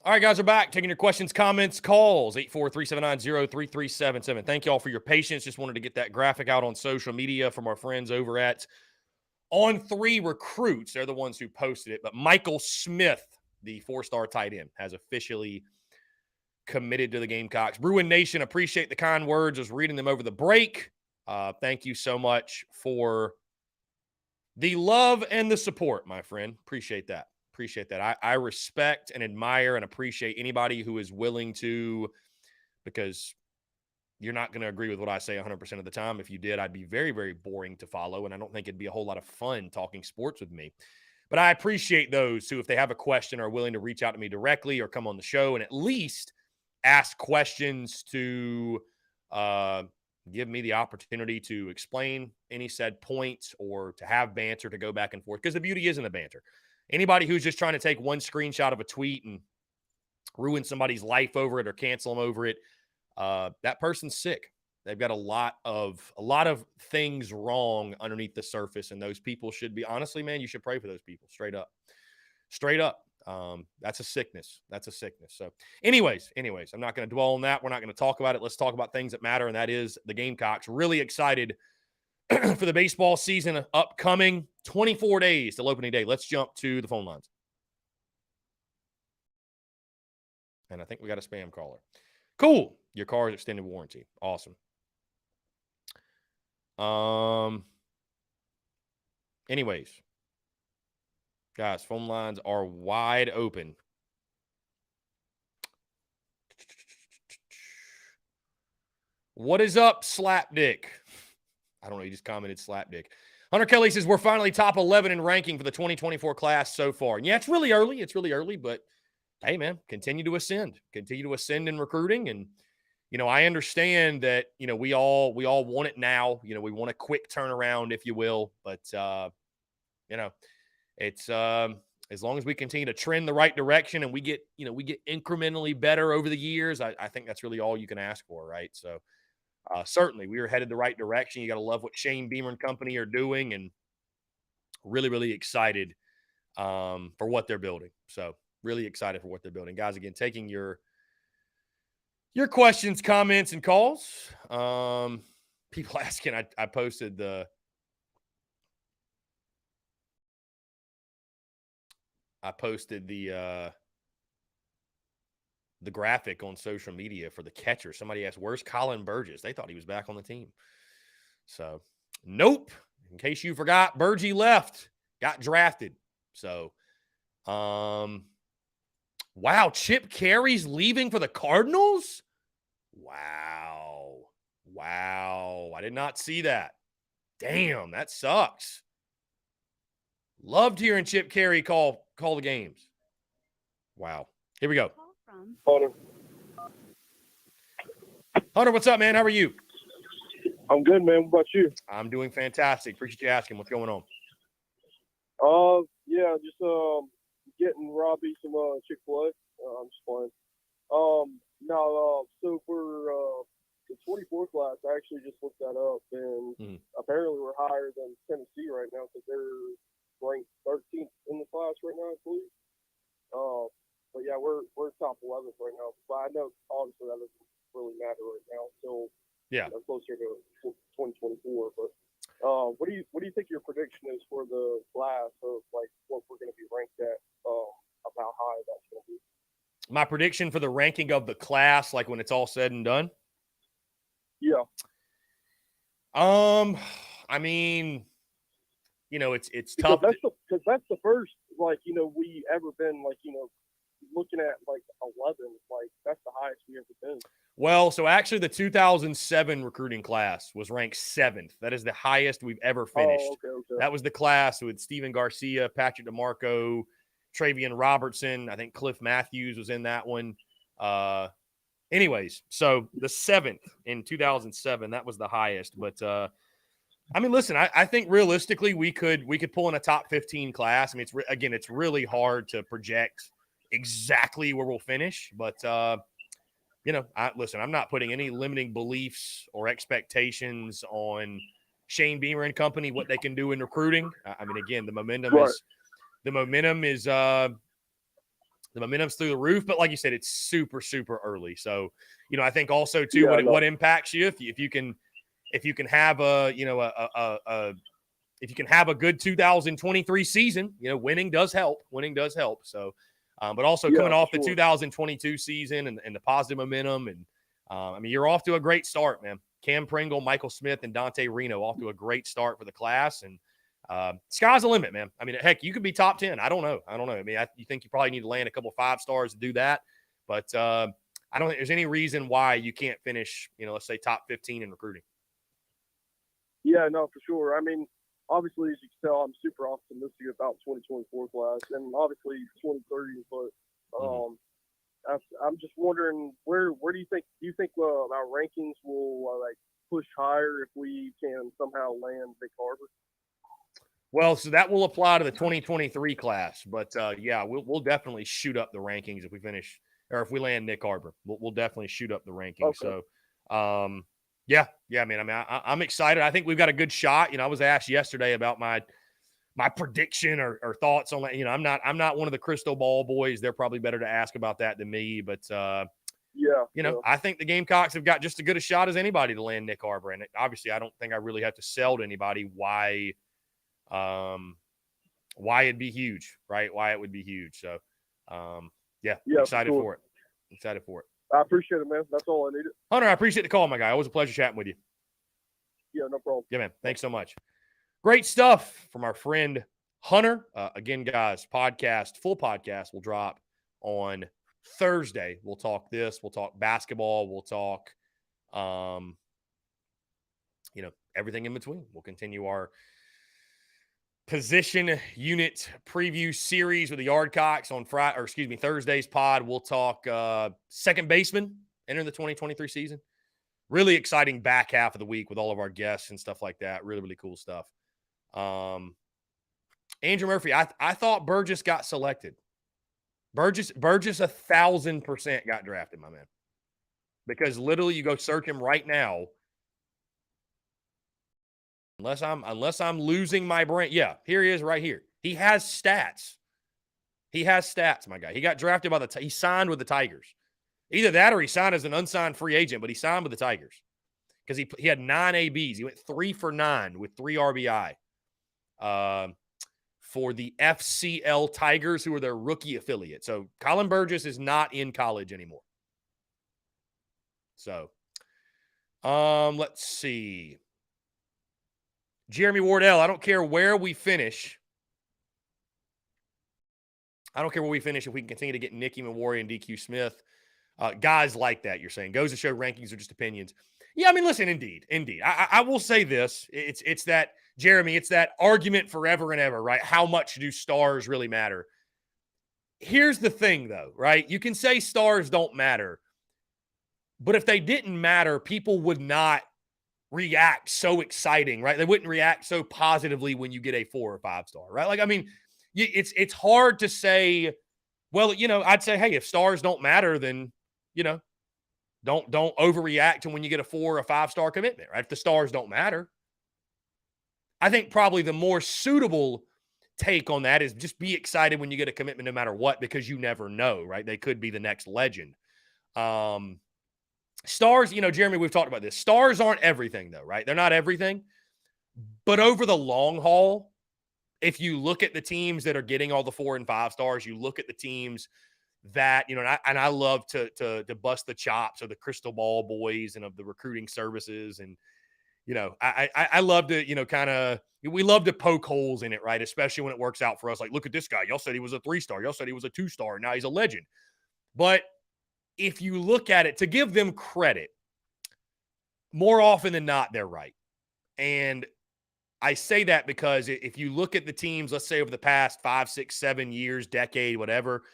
All right, guys, we're back. Taking your questions, comments, calls, 843-790-3377. Thank you all for your patience. Just wanted to get that graphic out on social media from our friends over at On3 Recruits. They're the ones who posted it. But Michael Smith, the 4-star tight end, has officially committed to the Gamecocks. Bruin Nation, appreciate the kind words. I was reading them over the break. Thank you so much for the love and the support, my friend. Appreciate that. Appreciate that. I respect and admire and appreciate anybody who is willing to, because you're not going to agree with what I say 100% of the time. If you did, I'd be very, very boring to follow, and I don't think it'd be a whole lot of fun talking sports with me. But I appreciate those who, if they have a question, are willing to reach out to me directly or come on the show and at least ask questions to give me the opportunity to explain any said points or to have banter, to go back and forth, because the beauty is in the banter. Anybody who's just trying to take one screenshot of a tweet and ruin somebody's life over it or cancel them over it, that person's sick. They've got a lot of things wrong underneath the surface, and those people should be, honestly, man, you should pray for those people. Straight up. That's a sickness. So anyways, I'm not going to dwell on that. We're not going to talk about it. Let's talk about things that matter, and that is the Gamecocks. Really excited for the baseball season upcoming. 24 days till opening day. Let's jump to the phone lines. And I think we got a spam caller. Cool. Your car's extended warranty. Awesome. Anyways, guys, phone lines are wide open. What is up, Slapdick? I don't know. He just commented Slapdick. Hunter Kelly says, we're finally top 11 in ranking for the 2024 class so far. And yeah, it's really early, but hey, man, continue to ascend in recruiting. And, you know, I understand that, you know, we all want it now. You know, we want a quick turnaround, if you will. But, you know, it's as long as we continue to trend the right direction and we get incrementally better over the years, I think that's really all you can ask for, right? So, certainly, we are headed the right direction. You got to love what Shane Beamer and company are doing, and really, really excited for what they're building. So, really excited for what they're building, guys. Again, taking your questions, comments, and calls. People asking, I posted the graphic on social media for the catcher. Somebody asked, where's Colin Burgess? They thought he was back on the team. So, nope. In case you forgot, Burgie left, got drafted. So, wow, Chip Carey's leaving for the Cardinals? Wow. I did not see that. Damn, that sucks. Loved hearing Chip Carey call the games. Wow. Here we go. Hunter, what's up, man? How are you? I'm good, man. What about you? I'm doing fantastic. Appreciate you asking. What's going on? Yeah, just getting Robbie some Chick-fil-A. I'm just playing. So for the 24 class, I actually just looked that up, and apparently we're higher than Tennessee right now because they're ranked 13th in the class right now, I believe. But yeah, we're top 11th right now. But I know obviously that doesn't really matter right now until closer to 2024. But what do you think your prediction is for the class of like what we're going to be ranked at, of how high that's going to be? My prediction for the ranking of the class, like when it's all said and done. Yeah. I mean, you know, it's tough because that's the first, like, you know, we ever been, like, you know, looking at like 11, like that's the highest we ever been. Well, so actually the 2007 recruiting class was ranked 7th. That is the highest we've ever finished. Oh, okay. That was the class with Steven Garcia, Patrick DeMarco, Travian Robertson. I think Cliff Matthews was in that one. Anyways, so the 7th in 2007, that was the highest. But I mean, listen, I think realistically we could pull in a top 15 class. I mean, it's really hard to project exactly where we'll finish, but you know, I'm not putting any limiting beliefs or expectations on Shane Beamer and company, what they can do in recruiting. I mean, again, the momentum is The momentum's through the roof, but like you said, it's super, super early. So, I think also too, what impacts you if you can have if you can have a good 2023 season, winning does help. Winning does help. So, but also coming off the 2022 season and the positive momentum, and you're off to a great start, man. Cam Pringle, Michael Smith, and Dante Reno off to a great start for the class, and sky's the limit, man. Heck, you could be top 10. I don't know. You think you probably need to land a couple 5 stars to do that, but I don't think there's any reason why you can't finish, let's say top 15 in recruiting. Yeah, no, for sure. Obviously, as you can tell, I'm super optimistic about 2024 class and obviously 2030. But I'm just wondering, where do you think our rankings will push higher if we can somehow land Nick Harbor? Well, so that will apply to the 2023 class, but we'll definitely shoot up the rankings if we finish, or if we land Nick Harbor, we'll definitely shoot up the rankings. Okay. So, I'm excited. I think we've got a good shot. I was asked yesterday about my prediction or thoughts on that. I'm not one of the crystal ball boys. They're probably better to ask about that than me, but I think the Gamecocks have got just as good a shot as anybody to land Nick Harbor, and obviously, I don't think I really have to sell to anybody why it'd be huge, right? Why it would be huge. So, excited for it. Excited for it. I appreciate it, man. That's all I needed. Hunter, I appreciate the call, my guy. Always a pleasure chatting with you. Yeah, no problem. Yeah, man. Thanks so much. Great stuff from our friend Hunter. Again, guys, full podcast will drop on Thursday. We'll talk this. We'll talk basketball. We'll talk, everything in between. We'll continue our position unit preview series with the Yardcocks on Thursday's pod. We'll talk second baseman entering the 2023 season. Really exciting back half of the week with all of our guests and stuff like that. Really, really cool stuff. Andrew Murphy, I thought Burgess got selected. Burgess 1,000% got drafted, my man. Because literally you go search him right now. Unless I'm losing my brain. Yeah, here he is right here. He has stats. My guy. He got drafted by he signed with the Tigers. Either that or he signed as an unsigned free agent, but he signed with the Tigers because he had 9 ABs. He went 3 for 9 with 3 RBI for the FCL Tigers, who are their rookie affiliate. So Colin Burgess is not in college anymore. So let's see. Jeremy Wardell, I don't care where we finish. If we can continue to get Nicky Memoria and DQ Smith. Guys like that, you're saying. Goes to show rankings are just opinions. Yeah, listen, indeed. I will say this. It's that, Jeremy, it's that argument forever and ever, right? How much do stars really matter? Here's the thing, though, right? You can say stars don't matter. But if they didn't matter, people would not react so exciting, right? They wouldn't react so positively when you get a 4 or 5 star, right? It's hard to say, well, I'd say, hey, if stars don't matter, then, don't overreact to when you get a 4 or 5 star commitment, right? If the stars don't matter. I think probably the more suitable take on that is just be excited when you get a commitment no matter what, because you never know, right? They could be the next legend. Stars, Jeremy, we've talked about this. Stars aren't everything, though, right? They're not everything. But over the long haul, if you look at the teams that are getting all the 4 and 5 stars, you look at the teams that, and I love to bust the chops of the crystal ball boys and of the recruiting services. And, I love to, we love to poke holes in it, right? Especially when it works out for us. Like, look at this guy. Y'all said he was a 3-star. Y'all said he was a 2-star. Now he's a legend. But if you look at it, to give them credit, more often than not, they're right. And I say that because if you look at the teams, let's say over the past 5, 6, 7 years, decade, whatever,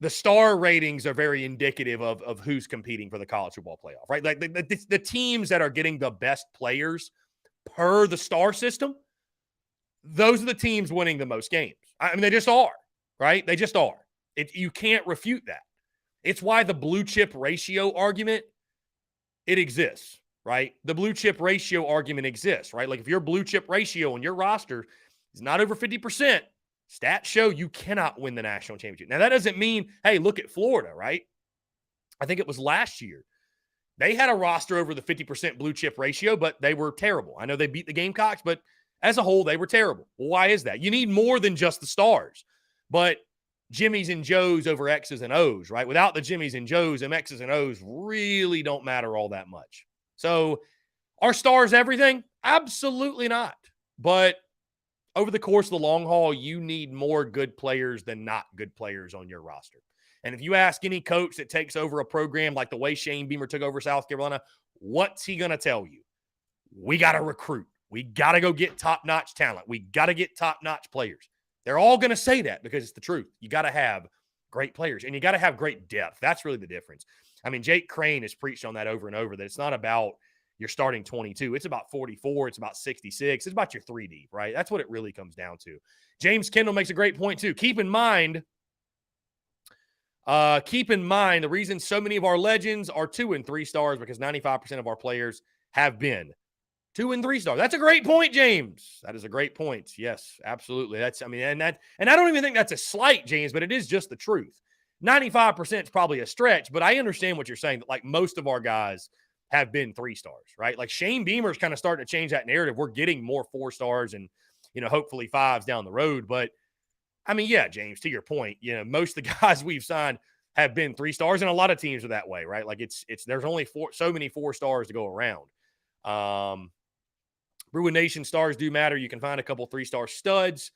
the star ratings are very indicative of who's competing for the college football playoff, right? Like the teams that are getting the best players per the star system, those are the teams winning the most games. They just are, right? They just are. You can't refute that. It's why the blue chip ratio argument, it exists, right? The blue chip ratio argument exists, right? Like if your blue chip ratio on your roster is not over 50%, Stats show you cannot win the national championship. Now, that doesn't mean, hey, look at Florida, right? I think it was last year. They had a roster over the 50% blue chip ratio, but they were terrible. I know they beat the Gamecocks, but as a whole, they were terrible. Well, why is that? You need more than just the stars. But Jimmys and Joes over X's and O's, right? Without the Jimmys and Joes, them X's and O's really don't matter all that much. So are stars everything? Absolutely not. But over the course of the long haul, you need more good players than not good players on your roster. And if you ask any coach that takes over a program like the way Shane Beamer took over South Carolina, what's he going to tell you? We got to recruit. We got to go get top-notch talent. We got to get top-notch players. They're all going to say that because it's the truth. You got to have great players, and you got to have great depth. That's really the difference. I mean, Jake Crane has preached on that over and over, that it's not about your starting 22. It's about 44. It's about 66. It's about your 3 deep, right? That's what it really comes down to. James Kendall makes a great point, too. Keep in mind, the reason so many of our legends are 2 and 3 stars because 95% of our players have been 2 and 3 stars. That's a great point, James. That is a great point. Yes, absolutely. And I don't even think that's a slight, James, but it is just the truth. 95% is probably a stretch, but I understand what you're saying, that like most of our guys have been 3 stars, right? Like Shane Beamer's kind of starting to change that narrative. We're getting more 4 stars and, hopefully 5s down the road. But I mean, yeah, James, to your point, most of the guys we've signed have been 3 stars, and a lot of teams are that way, right? Like there's only so many 4 stars to go around. Bruin Nation stars do matter. You can find a couple 3-star studs,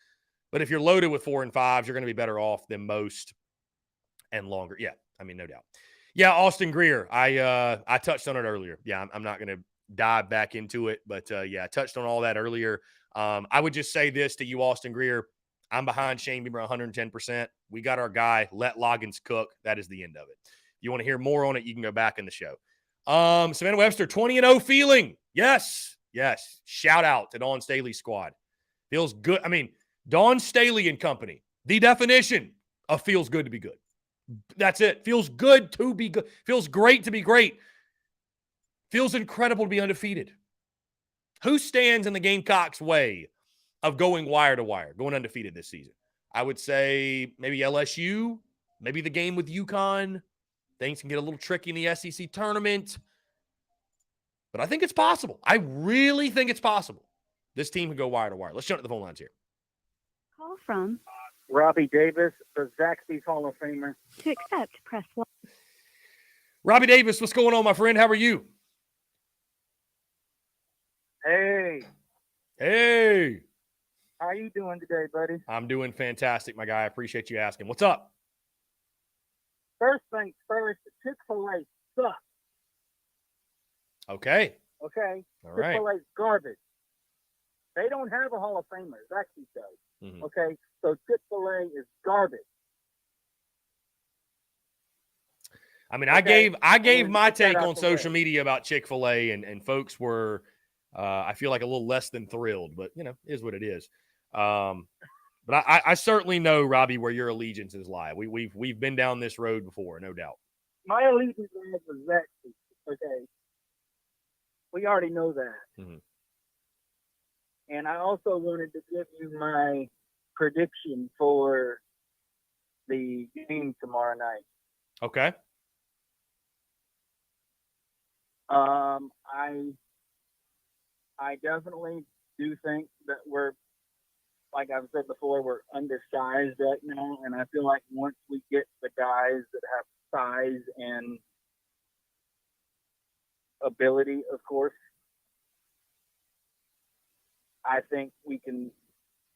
but if you're loaded with 4 and 5s, you're going to be better off than most and longer. Yeah, I mean, no doubt. Yeah, Austin Greer. I touched on it earlier. Yeah, I'm not going to dive back into it, but I touched on all that earlier. I would just say this to you, Austin Greer. I'm behind Shane Beamer 110%. We got our guy. Let Loggins cook. That is the end of it. If you want to hear more on it, you can go back in the show. Savannah Webster, 20-0 feeling. Yes. Shout out to Dawn Staley's squad. Feels good. I mean, Dawn Staley and company, the definition of feels good to be good. That's it. Feels good to be good. Feels great to be great. Feels incredible to be undefeated. Who stands in the Gamecocks' way of going wire to wire, going undefeated this season? I would say maybe LSU, maybe the game with UConn. Things can get a little tricky in the SEC tournament. But I think it's possible. I really think it's possible. This team can go wire to wire. Let's jump to the phone lines here. Call from Robbie Davis, the Zaxby's Hall of Famer. To accept, press 1. Robbie Davis, what's going on, my friend? How are you? Hey. How you doing today, buddy? I'm doing fantastic, my guy. I appreciate you asking. What's up? First things first, Chick-fil-A sucks. Okay. All right. Chick-fil-A's garbage. They don't have a Hall of Famer. Zaxby's does. Mm-hmm. Okay, so Chick-fil-A is garbage. I mean, okay. I gave my take on social media about Chick-fil-A, and folks were, I feel like, a little less than thrilled, but, is what it is. But I certainly know, Robbie, where your allegiances lie. We've been down this road before, no doubt. My allegiance lies with Zaxby's, okay? We already know that. Mm-hmm. And I also wanted to give you my prediction for the game tomorrow night. Okay. I definitely do think that we're, like I've said before, we're undersized right now, and I feel like once we get the guys that have size and ability, of course, I think we can,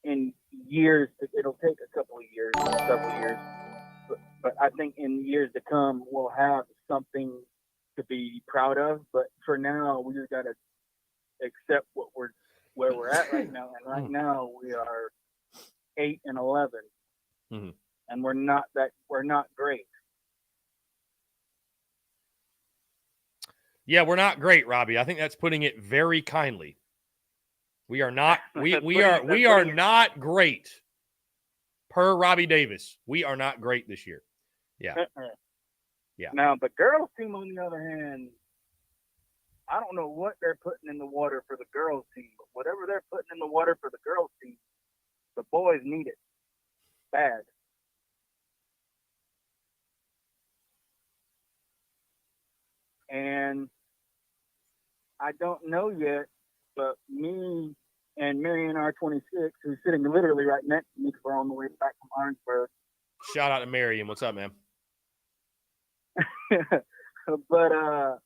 in years, it'll take several years, but I think in years to come, we'll have something to be proud of. But for now, we just got to accept where we're at right now. And right now, we are 8-11, and we're not great. Yeah, we're not great, Robbie. I think that's putting it very kindly. We are not. We are not great. Per Robbie Davis, we are not great this year. Yeah. Yeah. Now, the girls team, on the other hand, I don't know what they're putting in the water for the girls team, but whatever they're putting in the water for the girls team, the boys need it. bad. And I don't know yet, but me and Marion R26, who's sitting literally right next to me, 'cause we're on the way back from Orangeburg. Shout out to Marion. What's up, man? but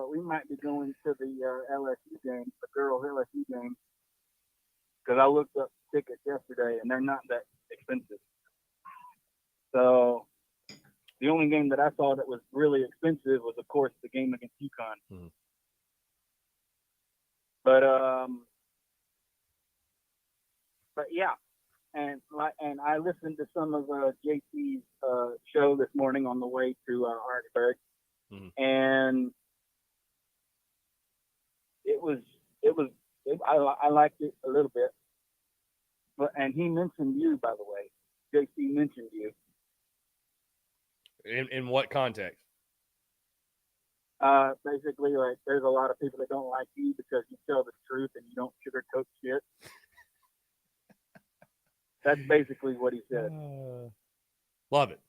we might be going to the LSU game, the girls' LSU game, because I looked up tickets yesterday and they're not that expensive. So the only game that I saw that was really expensive was, of course, the game against UConn. Mm-hmm. But yeah, and I listened to some of JC's show this morning on the way to Orangeburg, and I liked it a little bit. And he mentioned you, by the way. JC mentioned you. In what context? Basically, like, there's a lot of people that don't like you because you tell the truth and you don't sugarcoat shit. That's basically what he said. Love it.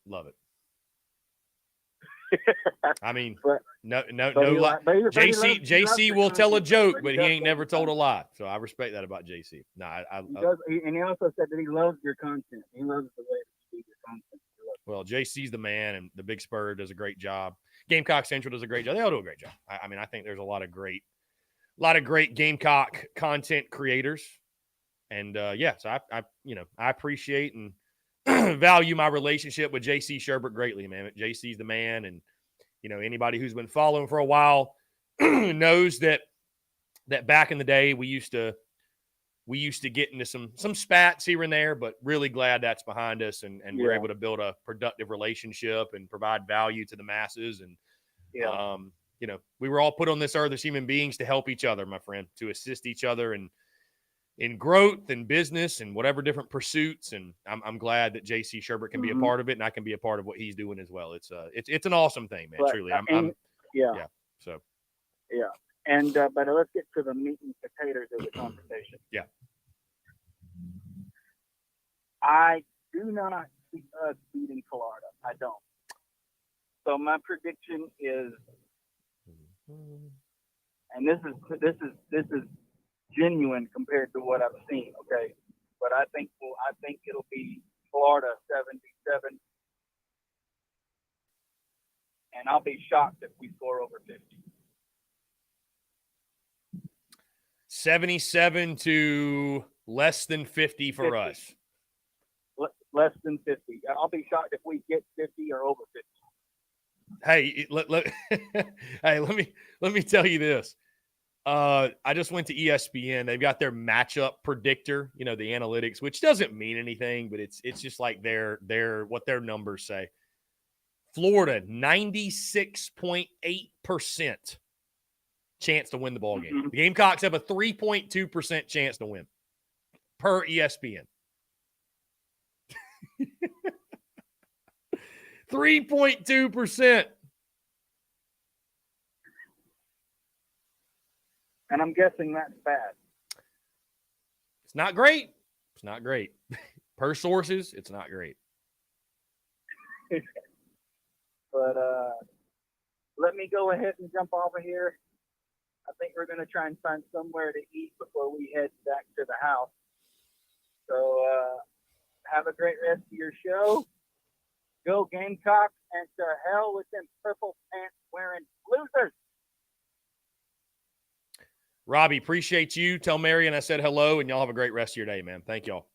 I mean, but, no. JC will tell a joke, but he ain't never told a lie. So I respect that about JC. No, and he also said that he loves your content. He loves the way that you do your content. Well, JC's the man, and the Big Spur does a great job. Gamecock Central does a great job. They all do a great job. I mean, I think there's a lot of great Gamecock content creators, and so I appreciate and value my relationship with JC Shurburtt greatly, man. JC's the man, and anybody who's been following for a while knows that back in the day we used to get into some spats here and there, but really glad that's behind us, and we're able to build a productive relationship and provide value to the masses. And we were all put on this earth as human beings to help each other, my friend, to assist each other in growth and business and whatever different pursuits. And I'm glad that JC Shurburtt can be a part of it, and I can be a part of what he's doing as well. It's an awesome thing, man. But, truly. And but let's get to the meat and potatoes of the conversation. Yeah. I do not see us beating Florida. I don't. So my prediction is, and this is genuine compared to what I've seen. Okay, but I think it'll be Florida 77, and I'll be shocked if we score over 50. 77 to less than 50 for 50. Us. Less than 50. I'll be shocked if we get 50 or over 50. Hey, let me tell you this. I just went to ESPN. They've got their matchup predictor, the analytics, which doesn't mean anything, but it's just like their what their numbers say. Florida, 96.8% chance to win the ball game. Mm-hmm. The Gamecocks have a 3.2% chance to win per ESPN. 3.2%. And I'm guessing that's bad. It's not great. It's not great. Per sources, it's not great. But let me go ahead and jump over here. I think we're going to try and find somewhere to eat before we head back to the house. So have a great rest of your show. Go Gamecocks, and to hell with them purple pants wearing losers. Robbie, appreciate you. Tell Marion I said hello, and y'all have a great rest of your day, man. Thank y'all.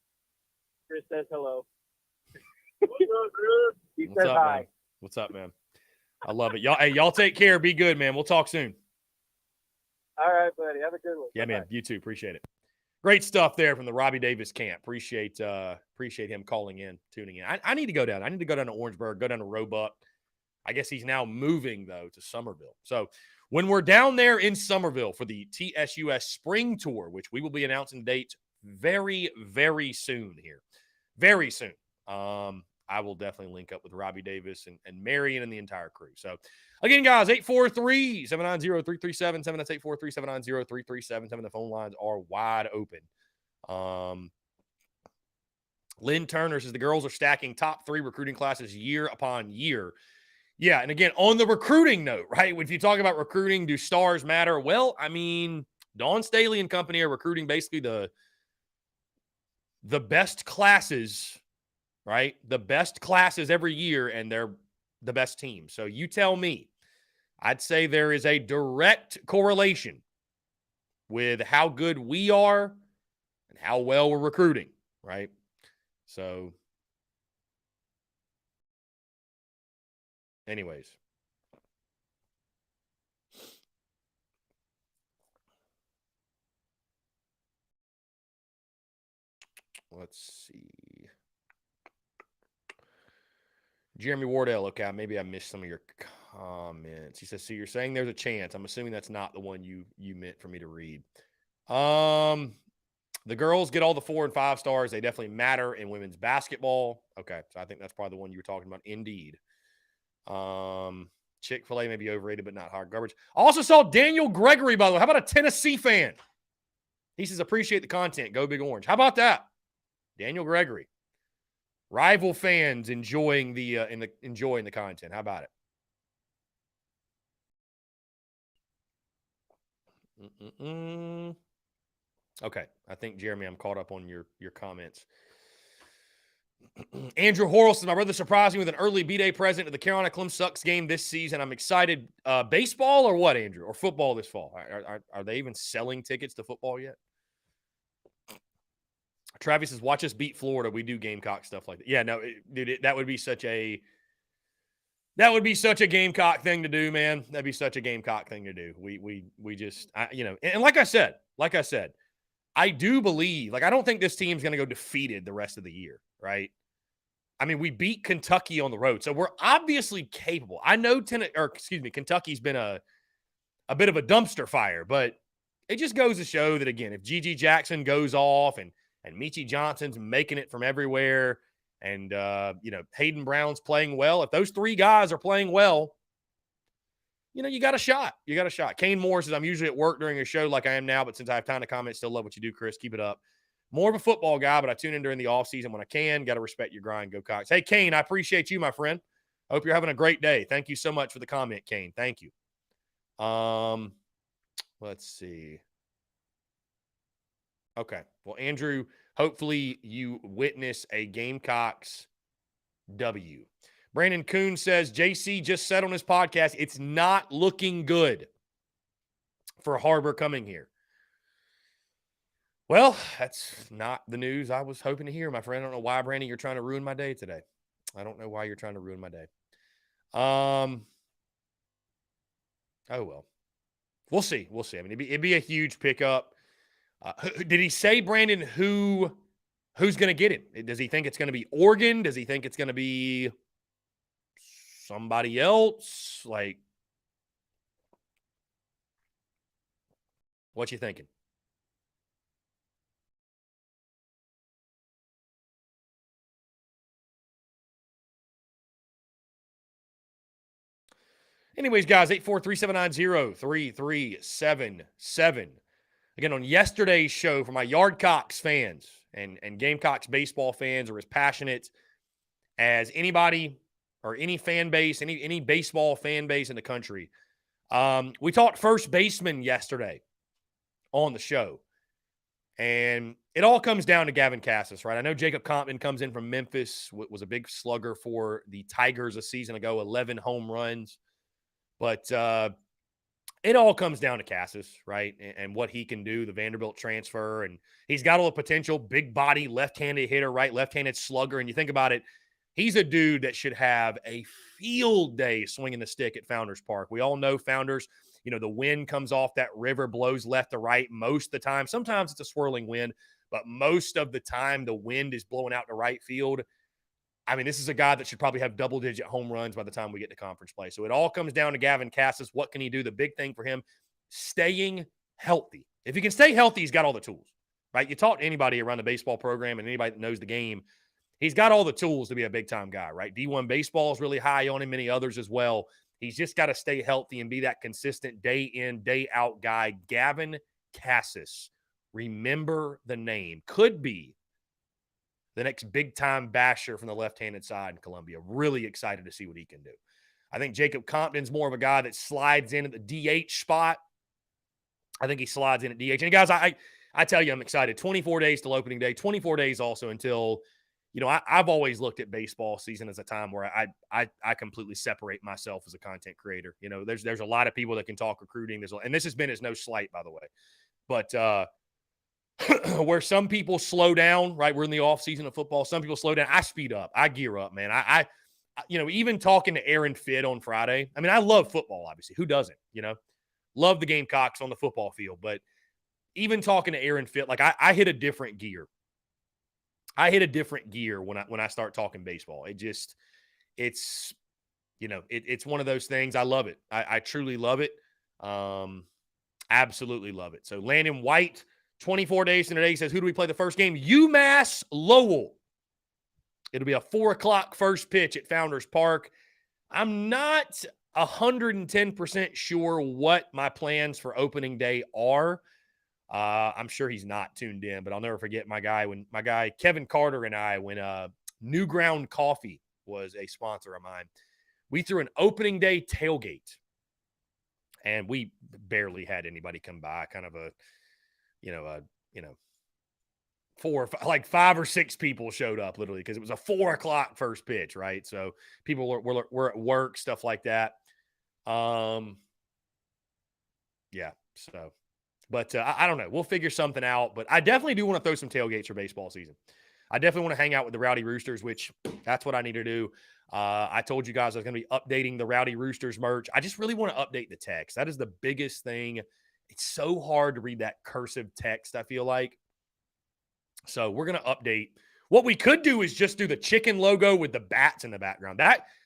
Chris says hello. What's up, Chris? He says hi. Man? What's up, man? I love it. Y'all take care. Be good, man. We'll talk soon. All right, buddy. Have a good one. Yeah, man. You too. Appreciate it. Great stuff there from the Robbie Davis camp. Appreciate him calling in, tuning in. I need to go down. I need to go down to Orangeburg, go down to Roebuck. I guess he's now moving, though, to Summerville. So when we're down there in Summerville for the TSUS Spring Tour, which we will be announcing dates very, very soon here. Very soon. I will definitely link up with Robbie Davis and Marion and the entire crew. So, again, guys, 843-790-3377. That's 843-790-3377. The phone lines are wide open. Lynn Turner says the girls are stacking top 3 recruiting classes year upon year. Yeah, and again, on the recruiting note, right? If you talk about recruiting, do stars matter? Well, I mean, Dawn Staley and company are recruiting basically the best classes, right? The best classes every year, and they're the best team. So you tell me. I'd say there is a direct correlation with how good we are and how well we're recruiting, right? So, anyways. Let's see. Jeremy Wardell, okay, maybe I missed some of your comments. He says, so you're saying there's a chance. I'm assuming that's not the one you meant for me to read. The girls get all the 4 and 5 stars. They definitely matter in women's basketball. Okay, so I think that's probably the one you were talking about. Indeed. Chick-fil-A may be overrated, but not hard garbage. I also saw Daniel Gregory, by the way. How about a Tennessee fan? He says, appreciate the content. Go Big Orange. How about that? Daniel Gregory. Rival fans enjoying the content. How about it? Okay, I think, Jeremy, I'm caught up on your comments. Andrew Horrelson, my brother surprised me with an early B-Day present at the Carolina Clem Sucks game this season. I'm excited. Baseball or what, Andrew? Or football this fall? Are they even selling tickets to football yet? Travis says, watch us beat Florida. We do Gamecock stuff like that. Yeah, no, dude, that would be such a Gamecock thing to do, man. That'd be such a Gamecock thing to do. We just, and like I said, I do believe, I don't think this team's going to go defeated the rest of the year, right? I mean, we beat Kentucky on the road, so we're obviously capable. I know Kentucky's been a bit of a dumpster fire, but it just goes to show that, again, if Gigi Jackson goes off and Michie Johnson's making it from everywhere, and Hayden Brown's playing well, if those 3 guys are playing well, you got a shot. You got a shot. Kane Moore says, I'm usually at work during a show like I am now, but since I have time to comment, still love what you do, Chris. Keep it up. More of a football guy, but I tune in during the offseason when I can. Got to respect your grind. Go Cox. Hey, Kane, I appreciate you, my friend. Hope you're having a great day. Thank you so much for the comment, Kane. Thank you. Let's see. Okay. Well, Andrew, hopefully you witness a Gamecocks W. Brandon Kuhn says, JC just said on his podcast, it's not looking good for Harbor coming here. Well, that's not the news I was hoping to hear, my friend. I don't know why, Brandon, you're trying to ruin my day today. I don't know why you're trying to ruin my day. Oh, well. We'll see. We'll see. I mean, it'd be a huge pickup. Did he say, Brandon, who's going to get it? Does he think it's going to be Oregon? Does he think it's going to be somebody else? What you thinking? Anyways, guys, 843-790-3377. Again, on yesterday's show, for my Yardcocks fans and Gamecocks baseball fans are as passionate as anybody or any fan base, any baseball fan base in the country. We talked first baseman yesterday on the show. And it all comes down to Gavin Cassis, right? I know Jacob Compton comes in from Memphis, was a big slugger for the Tigers a season ago, 11 home runs. But it all comes down to Cassis, right? And what he can do, the Vanderbilt transfer. And he's got all the potential, big body, left-handed hitter, right? Left-handed slugger. And you think about it, he's a dude that should have a field day swinging the stick at Founders Park. We all know Founders, the wind comes off that river, blows left to right most of the time. Sometimes it's a swirling wind, but most of the time the wind is blowing out to right field. I mean, this is a guy that should probably have double-digit home runs by the time we get to conference play. So it all comes down to Gavin Cassis. What can he do? The big thing for him, staying healthy. If he can stay healthy, he's got all the tools, right? You talk to anybody around the baseball program and anybody that knows the game, he's got all the tools to be a big-time guy, right? D1 baseball is really high on him, many others as well. He's just got to stay healthy and be that consistent day-in, day-out guy. Gavin Cassis, remember the name. Could be the next big-time basher from the left-handed side in Columbia. Really excited to see what he can do. I think Jacob Compton's more of a guy that slides in at the DH spot. I think he slides in at DH. And, guys, I tell you, I'm excited. 24 days till opening day, 24 days also until – I've always looked at baseball season as a time where I completely separate myself as a content creator. There's a lot of people that can talk recruiting. And this has been as no slight, by the way. But where some people slow down, right? We're in the off season of football. Some people slow down. I speed up. I gear up, man. I even talking to Aaron Fitt on Friday. I mean, I love football, obviously. Who doesn't? Love the Gamecocks on the football field. But even talking to Aaron Fitt, like I hit a different gear. I hit a different gear when I start talking baseball. It's one of those things. I love it. I truly love it. Absolutely love it. So Landon White, 24 days in a day, says, who do we play the first game? UMass Lowell. It'll be a 4:00 first pitch at Founders Park. I'm not 110% sure what my plans for opening day are. I'm sure he's not tuned in, but I'll never forget my guy Kevin Carter and I, when New Ground Coffee was a sponsor of mine, we threw an opening day tailgate, and we barely had anybody come by. Kind of five or six people showed up literally because it was a 4:00 first pitch, right? So people were at work, stuff like that. Yeah, so. But I don't know. We'll figure something out. But I definitely do want to throw some tailgates for baseball season. I definitely want to hang out with the Rowdy Roosters, which that's what I need to do. I told you guys I was going to be updating the Rowdy Roosters merch. I just really want to update the text. That is the biggest thing. It's so hard to read that cursive text, I feel like. So we're going to update. What we could do is just do the chicken logo with the bats in the background.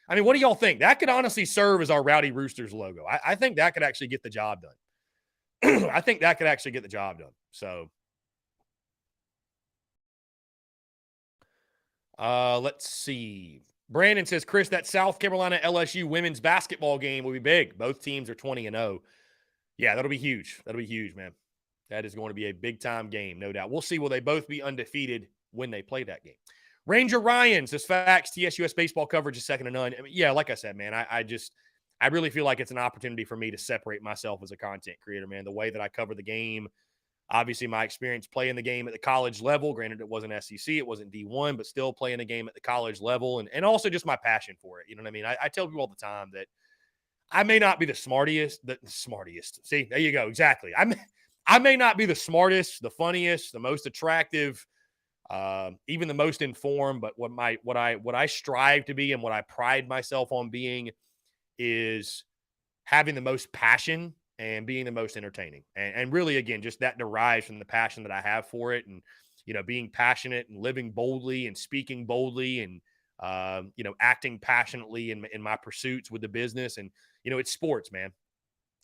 What do y'all think? That could honestly serve as our Rowdy Roosters logo. I think that could actually get the job done. I think that could actually get the job done. So let's see. Brandon says, Chris, that South Carolina LSU women's basketball game will be big. Both teams are 20-0. Yeah, that'll be huge. That'll be huge, man. That is going to be a big-time game, no doubt. We'll see. Will they both be undefeated when they play that game? Ranger Ryan says, facts, TSUS baseball coverage is second to none. Yeah, like I said, man, I really feel like it's an opportunity for me to separate myself as a content creator, man. The way that I cover the game, obviously my experience playing the game at the college level, granted it wasn't SEC, it wasn't D1, but still playing the game at the college level, and also just my passion for it. You know what I mean? I tell people all the time that I may not be the smartest. See, there you go. Exactly. I may not be the smartest, the funniest, the most attractive, even the most informed, but what I strive to be and what I pride myself on being is having the most passion and being the most entertaining. And really, again, just that derives from the passion that I have for it. And, being passionate and living boldly and speaking boldly and, acting passionately in my pursuits with the business. And, it's sports, man.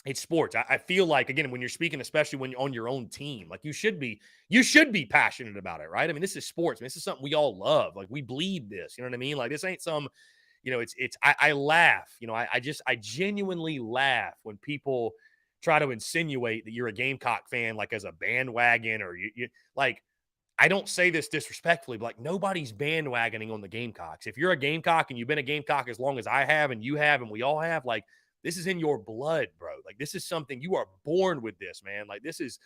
It's sports. I feel like, again, when you're speaking, especially when you're on your own team, like you should be passionate about it, right? I mean, this is sports, man. This is something we all love. Like we bleed this, you know what I mean? Like this ain't some, I laugh, I genuinely laugh when people try to insinuate that you're a Gamecock fan, like as a bandwagon or you like, I don't say this disrespectfully, but like nobody's bandwagoning on the Gamecocks. If you're a Gamecock and you've been a Gamecock as long as I have and you have and we all have, like this is in your blood, bro. Like this is something you are born with this, man. Like this is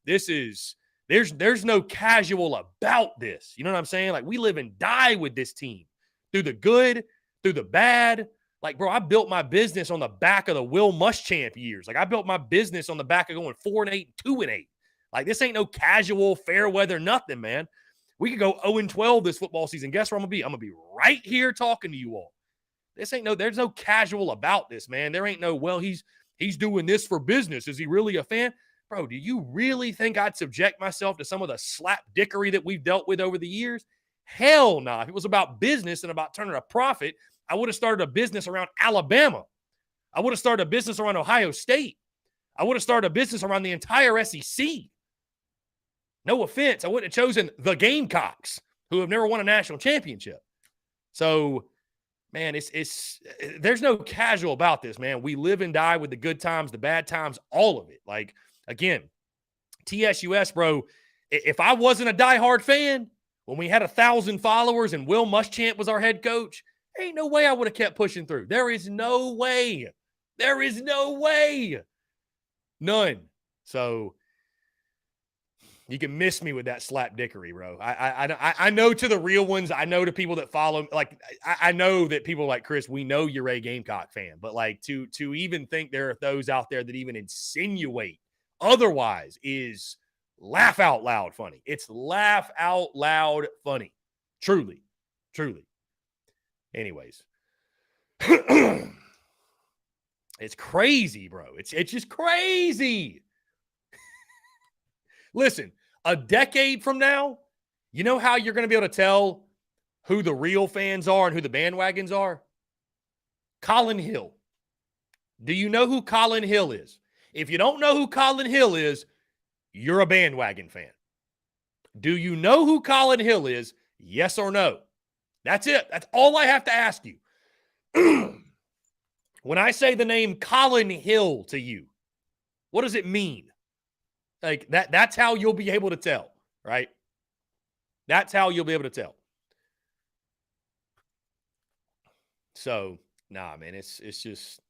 there's no casual about this. You know what I'm saying? Like we live and die with this team through the good, through the bad. Like, bro, I built my business on the back of the Will Muschamp years. Like, I built my business on the back of going 4-8, 2-8. Like, this ain't no casual, fair weather, nothing, man. We could go 0-12 this football season. Guess where I'm going to be? I'm going to be right here talking to you all. There's no casual about this, man. There ain't no, well, he's doing this for business. Is he really a fan? Bro, do you really think I'd subject myself to some of the slapdickery that we've dealt with over the years? Hell no. If it was about business and about turning a profit, I would have started a business around Alabama. I would have started a business around Ohio State. I would have started a business around the entire SEC. No offense. I wouldn't have chosen the Gamecocks, who have never won a national championship. So, man, there's no casual about this, man. We live and die with the good times, the bad times, all of it. Like, again, TSUS, bro, if I wasn't a diehard fan, when we had 1,000 followers and Will Muschamp was our head coach, ain't no way I would have kept pushing through. There is no way. There is no way. None. So you can miss me with that slap dickery, bro. I know to the real ones, I know to people that follow, like, I know that people like Chris, we know you're a Gamecock fan, but like to even think there are those out there that even insinuate otherwise is laugh out loud funny. It's laugh out loud funny. Truly. Truly. Anyways. It's crazy, bro. It's just crazy. Listen, a decade from now, you know how you're going to be able to tell who the real fans are and who the bandwagons are? Colin Hill. Do you know who Colin Hill is? If you don't know who Colin Hill is, you're a bandwagon fan. Do you know who Colin Hill is? Yes or no? That's it. That's all I have to ask you. When I say the name Colin Hill to you, what does it mean? Like that's how you'll be able to tell, right? That's how you'll be able to tell. So, nah, man, it's just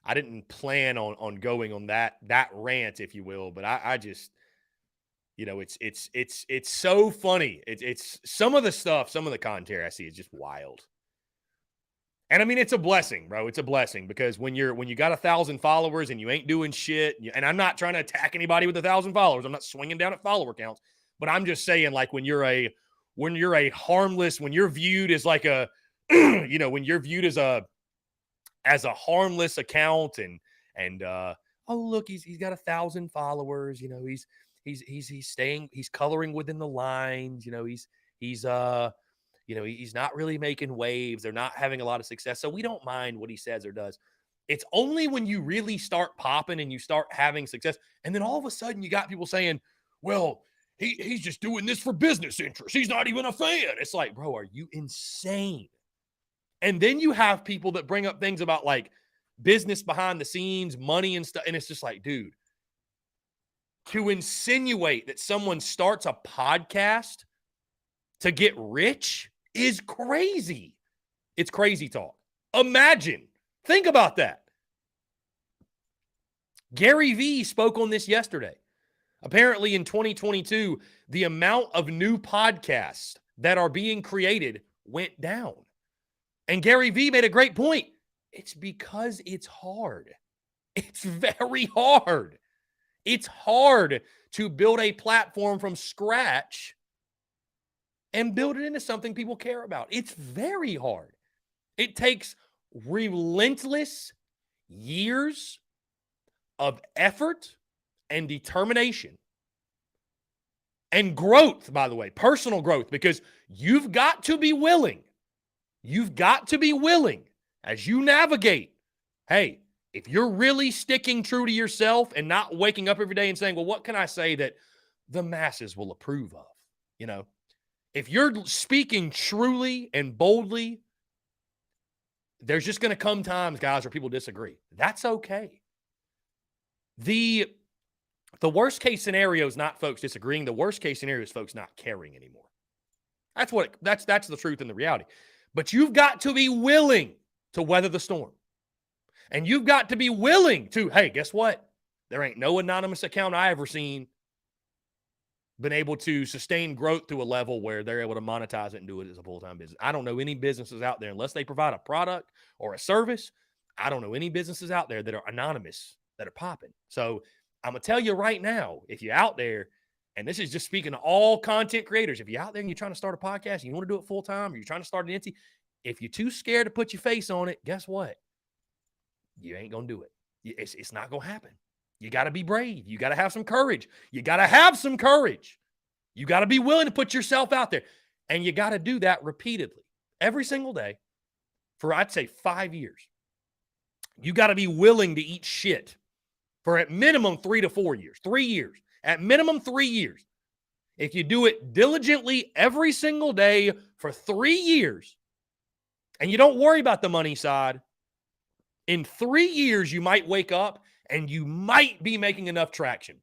I didn't plan on going on that rant, if you will, but I just, you know, it's so funny. It's some of the stuff, some of the commentary I see is just wild. And I mean, it's a blessing, bro. It's a blessing because when you got 1,000 followers and you ain't doing shit, and I'm not trying to attack anybody with 1,000 followers. I'm not swinging down at follower counts, but I'm just saying, like, when you're a harmless, when you're viewed as like a, you know, when you're viewed as a harmless account and oh, look, he's got 1,000 followers, you know, he's coloring within the lines, you know, you know, he's not really making waves. They're not having a lot of success. So we don't mind what he says or does. It's only when you really start popping and you start having success. And then all of a sudden you got people saying, well, he's just doing this for business interests. He's not even a fan. It's like, bro, are you insane? And then you have people that bring up things about like business behind the scenes, money and stuff. And it's just like, dude, to insinuate that someone starts a podcast to get rich is crazy. It's crazy talk. Imagine. Think about that. Gary Vee spoke on this yesterday. Apparently in 2022, the amount of new podcasts that are being created went down. And Gary Vee made a great point. It's because it's hard. It's very hard. It's hard to build a platform from scratch and build it into something people care about. It's very hard. It takes relentless years of effort and determination and growth, by the way, personal growth, because you've got to be willing. You've got to be willing as you navigate. Hey, if you're really sticking true to yourself and not waking up every day and saying, well, what can I say that the masses will approve of? You know, if you're speaking truly and boldly, there's just going to come times, guys, where people disagree. That's okay. The worst case scenario is not folks disagreeing. The worst case scenario is folks not caring anymore. That's the truth and the reality. But you've got to be willing to weather the storm. And you've got to be willing to, hey, guess what? There ain't no anonymous account I ever seen been able to sustain growth to a level where they're able to monetize it and do it as a full-time business. I don't know any businesses out there, unless they provide a product or a service, I don't know any businesses out there that are anonymous, that are popping. So I'm going to tell you right now, if you're out there, and this is just speaking to all content creators, if you're out there and you're trying to start a podcast and you want to do it full-time or you're trying to start an entity, if you're too scared to put your face on it, guess what? You ain't going to do it. It's not going to happen. You got to be brave. You got to have some courage. You got to have some courage. You got to be willing to put yourself out there. And you got to do that repeatedly every single day for, I'd say, 5 years. You got to be willing to eat shit for at minimum 3 to 4 years, 3 years, at minimum 3 years. If you do it diligently every single day for 3 years and you don't worry about the money side, in 3 years, you might wake up and you might be making enough traction.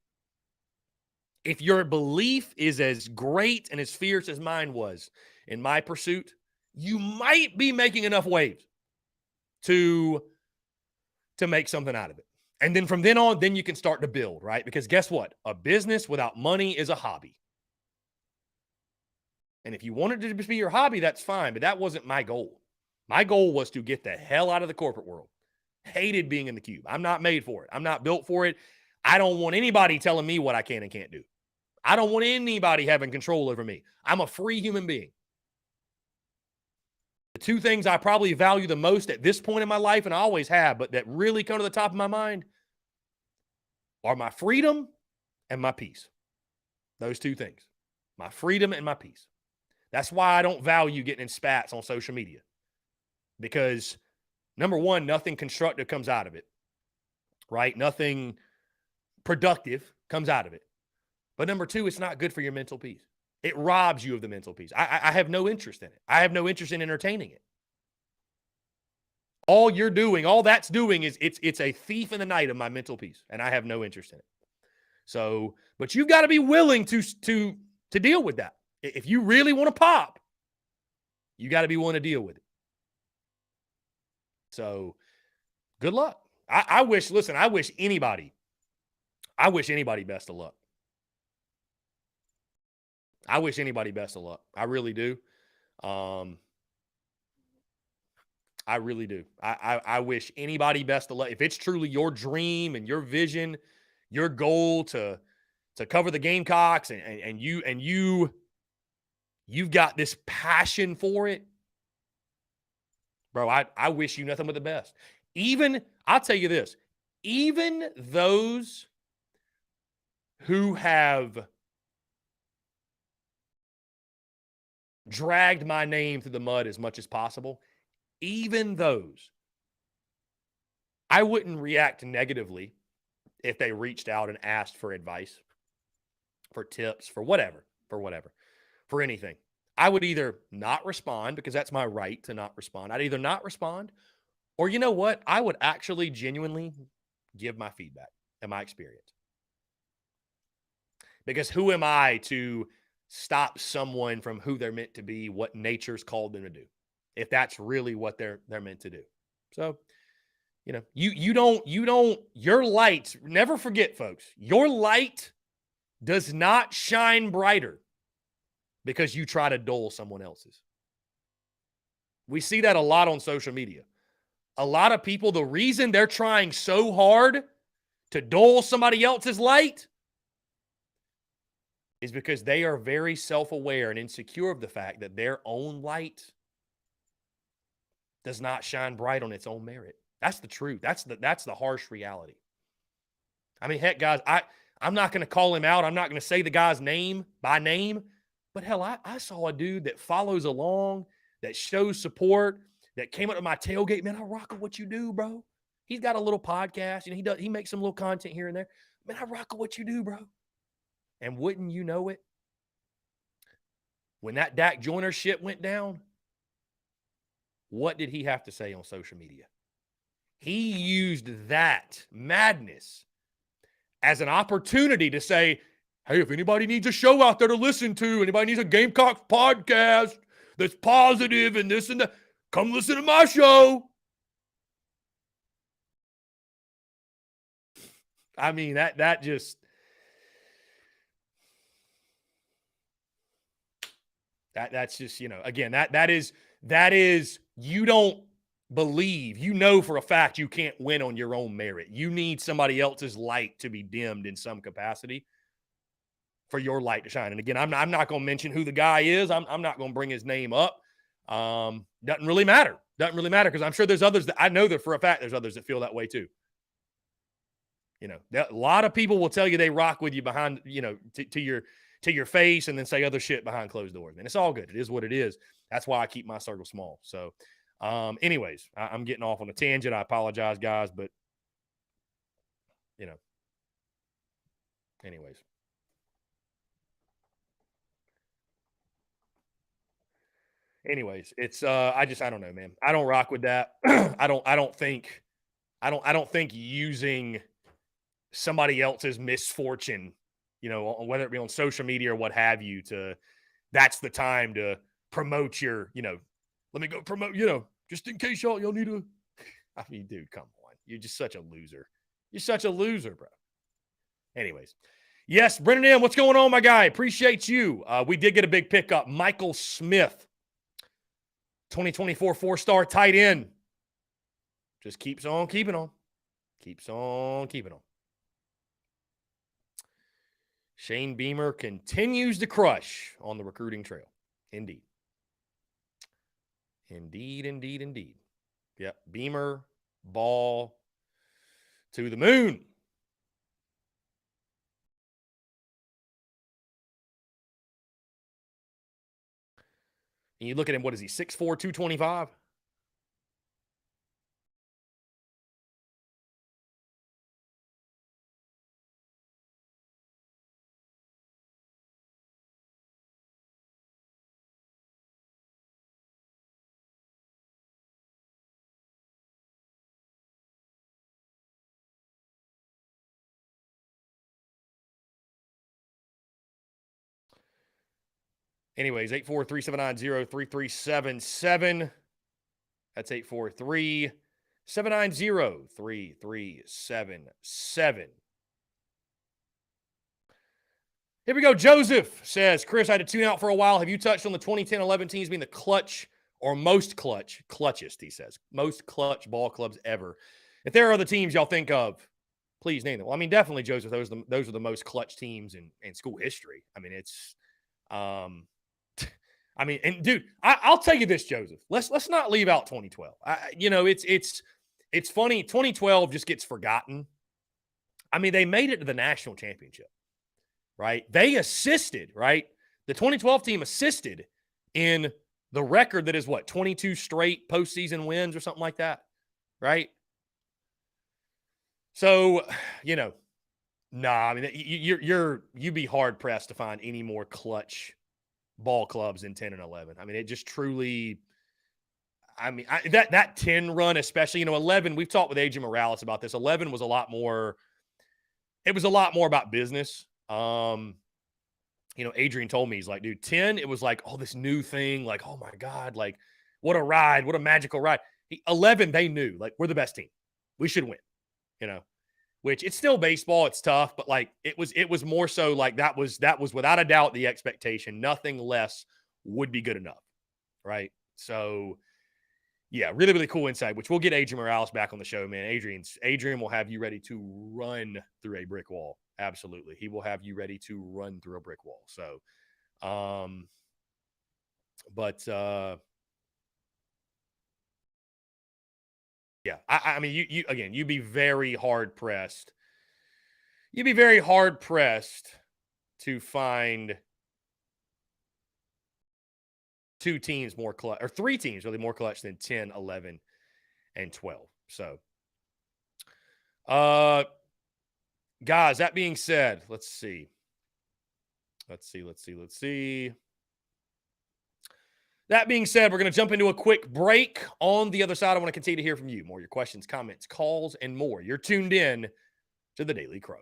If your belief is as great and as fierce as mine was in my pursuit, you might be making enough waves to make something out of it. And then from then on, then you can start to build, right? Because guess what? A business without money is a hobby. And if you wanted it to be your hobby, that's fine, but that wasn't my goal. My goal was to get the hell out of the corporate world. Hated being in the cube. I'm not made for it. I'm not built for it. I don't want anybody telling me what I can and can't do. I don't want anybody having control over me. I'm a free human being. The two things I probably value the most at this point in my life, and I always have, but that really come to the top of my mind, are my freedom and my peace. Those two things. My freedom and my peace. That's why I don't value getting in spats on social media. Because, number one, nothing constructive comes out of it. Right? Nothing productive comes out of it. But number two, it's not good for your mental peace. It robs you of the mental peace. I have no interest in it. I have no interest in entertaining it. All you're doing, all that's doing is it's a thief in the night of my mental peace, and I have no interest in it. So, but you've got to be willing to deal with that. If you really want to pop, you got to be willing to deal with it. So, good luck. I wish anybody best of luck. I wish anybody best of luck. I really do. I really do. I wish anybody best of luck. If it's truly your dream and your vision, your goal to cover the Gamecocks and you've got this passion for it, bro, I wish you nothing but the best. Even, I'll tell you this, even those who have dragged my name through the mud as much as possible, even those, I wouldn't react negatively if they reached out and asked for advice, for tips, for whatever, for anything. I would either not respond, because that's my right to not respond. I'd either not respond, or you know what? I would actually genuinely give my feedback and my experience. Because who am I to stop someone from who they're meant to be, what nature's called them to do, if that's really what they're meant to do. So, you know, you don't, your light, never forget, folks, your light does not shine brighter because you try to dull someone else's. We see that a lot on social media. A lot of people, the reason they're trying so hard to dull somebody else's light is because they are very self-aware and insecure of the fact that their own light does not shine bright on its own merit. That's the truth. That's the harsh reality. I mean, heck, guys, I'm not going to call him out. I'm not going to say the guy's name by name. But hell, I saw a dude that follows along, that shows support, that came up to my tailgate. Man, I rock with what you do, bro. He's got a little podcast. You know, he makes some little content here and there. Man, I rock with what you do, bro. And wouldn't you know it, when that Dak Joyner shit went down, what did he have to say on social media? He used that madness as an opportunity to say, hey, if anybody needs a show out there to listen to, anybody needs a Gamecocks podcast that's positive and this and that, come listen to my show. I mean, that just... That's just, you know, again, that is, you don't believe, you know, for a fact you can't win on your own merit. You need somebody else's light to be dimmed in some capacity for your light to shine. And again, I'm not going to mention who the guy is. I'm not going to bring his name up. Doesn't really matter. Because I'm sure there's others that I know that for a fact there's others that feel that way too. You know, a lot of people will tell you they rock with you behind, you know, to your face and then say other shit behind closed doors. And it's all good. It is what it is. That's why I keep my circle small. So anyways, I'm getting off on a tangent. I apologize, guys, but you know, anyways. It's I don't know, man. I don't rock with that. I don't think using somebody else's misfortune whether it be on social media or what have you, that's the time to promote your, let me go promote, just in case y'all need to. I mean, dude, come on. You're just such a loser. You're such a loser, bro. Anyways. Yes, Brennan M., what's going on, my guy? Appreciate you. We did get a big pickup. Michael Smith, 2024 4-star tight end. Just keeps on keeping on. Keeps on keeping on. Shane Beamer continues to crush on the recruiting trail. Indeed. Indeed, indeed, indeed. Yep, Beamer, ball to the moon. And you look at him, what is he, 6'4", 225? Anyways, 843-790-3377. That's 843-790-3377. Here we go. Joseph says, Chris, I had to tune out for a while. Have you touched on the 2010-11 teams being the clutch or most clutchest, he says, most clutch ball clubs ever? If there are other teams y'all think of, please name them. Well, I mean, definitely, Joseph, those are the most clutch teams in school history. I mean, it's and dude, I'll tell you this, Joseph. Let's not leave out 2012. It's funny. 2012 just gets forgotten. I mean, they made it to the national championship, right? They assisted, right? The 2012 team assisted in the record that is 22 straight postseason wins or something like that, right? So, I mean, you'd be hard pressed to find any more clutch ball clubs in 10 and 11. I mean, it just truly, that 10 run, especially, 11, we've talked with Adrian Morales about this. 11 was a lot more about business. Adrian told me, he's like, dude, 10, it was like, oh, this new thing, like, oh my God, like what a ride, what a magical ride. 11, they knew, like, we're the best team. We should win, which it's still baseball. It's tough, but like it was more so like that was without a doubt the expectation. Nothing less would be good enough. Right. So yeah, really, really cool insight, which we'll get Adrian Morales back on the show, man. Adrian will have you ready to run through a brick wall. Absolutely. He will have you ready to run through a brick wall. So, yeah, I mean, you'd be very hard pressed. You'd be very hard pressed to find two teams more clutch, or three teams really more clutch than 10, 11, and 12. So, guys, that being said, let's see. That being said, we're going to jump into a quick break. On the other side, I want to continue to hear from you. More your questions, comments, calls, and more. You're tuned in to the Daily Crow.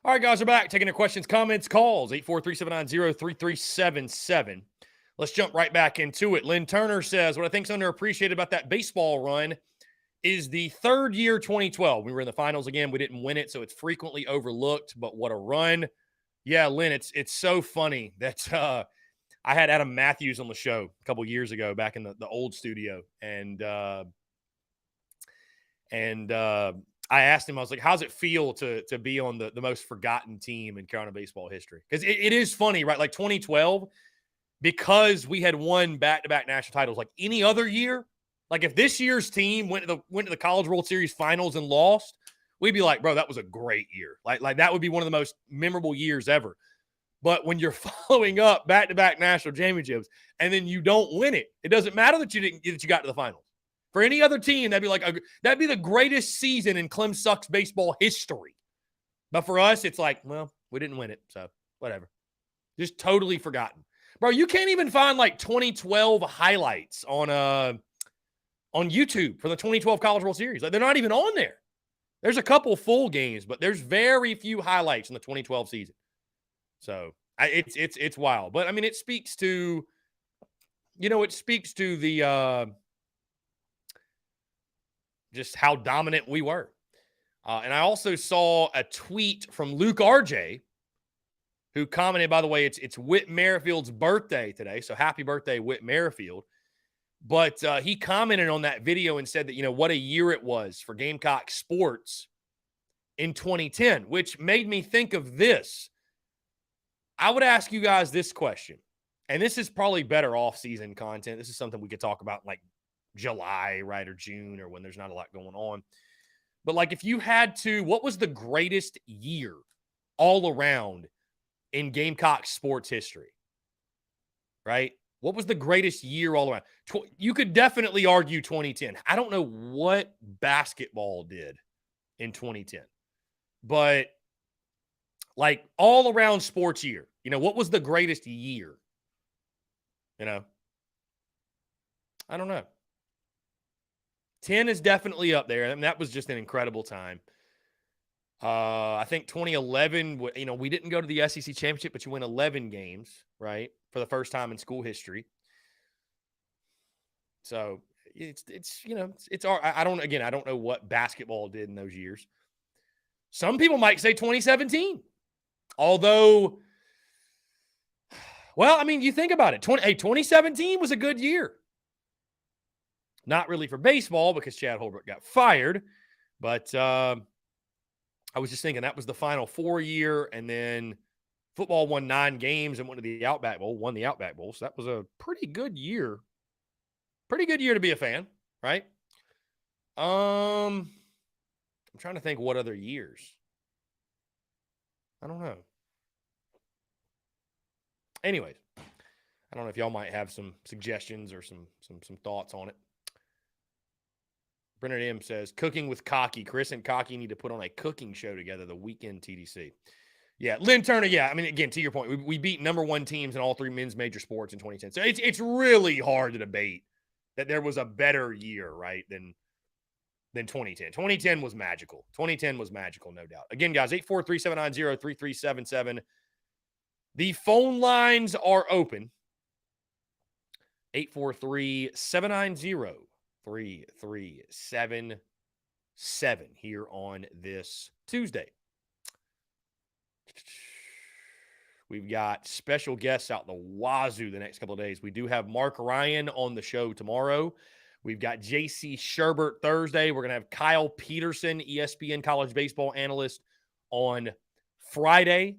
All right, guys, we're back. Taking your questions, comments, calls, 843-790-3377. Let's jump right back into it. Lynn Turner says, what I think is underappreciated about that baseball run is the third year 2012. We were in the finals again. We didn't win it, so it's frequently overlooked, but what a run. Yeah, Lynn, it's so funny that I had Adam Matthews on the show a couple years ago back in the old studio, and I asked him, I was like, how's it feel to be on the most forgotten team in Carolina baseball history? Because it is funny, right? Like 2012, because we had won back-to-back national titles, like any other year, like if this year's team went to the College World Series finals and lost, we'd be like, bro, that was a great year. Like that would be one of the most memorable years ever. But when you're following up back-to-back national championships and then you don't win it, it doesn't matter that you got to the finals. For any other team, that'd be the greatest season in Clem Sucks baseball history. But for us, it's like, well, we didn't win it, so whatever. Just totally forgotten. Bro, you can't even find like 2012 highlights on YouTube for the 2012 College World Series. Like, they're not even on there. There's a couple full games, but there's very few highlights in the 2012 season. So it's wild. But I mean, it speaks to the just how dominant we were. And I also saw a tweet from Luke RJ, who commented, by the way, it's Whit Merrifield's birthday today. So happy birthday, Whit Merrifield. But he commented on that video and said that, what a year it was for Gamecock sports in 2010, which made me think of this. I would ask you guys this question, and this is probably better off-season content. This is something we could talk about in like July, right, or June, or when there's not a lot going on. But like, if you had to, what was the greatest year all around in Gamecock sports history, right? What was the greatest year all around? You could definitely argue 2010. I don't know what basketball did in 2010, but like all around sports year, what was the greatest year? I don't know. 10 is definitely up there. And that was just an incredible time. I think 2011, we didn't go to the SEC championship, but you win 11 games, right? For the first time in school history. So I don't know what basketball did in those years. Some people might say 2017. Although, well, I mean, you think about it. 2017 was a good year. Not really for baseball because Chad Holbrook got fired. But I was just thinking that was the Final Four year. And then football won 9 games and won the Outback Bowl. So that was a pretty good year. Pretty good year to be a fan, right? I'm trying to think what other years. I don't know. Anyways, I don't know if y'all might have some suggestions or some thoughts on it. Brennan M says, cooking with Cocky. Chris and Cocky need to put on a cooking show together, the weekend TDC. Yeah, Lynn Turner, yeah. I mean, again, to your point, we beat number 1 teams in all 3 men's major sports in 2010. So it's really hard to debate that there was a better year, right, than 2010. 2010 was magical. 2010 was magical, no doubt. Again, guys, 843-790-3377. The phone lines are open. 843-790-3377 here on this Tuesday. We've got special guests out the wazoo the next couple of days. We do have Mark Ryan on the show tomorrow. We've got J.C. Sherbert Thursday. We're going to have Kyle Peterson, ESPN college baseball analyst, on Friday.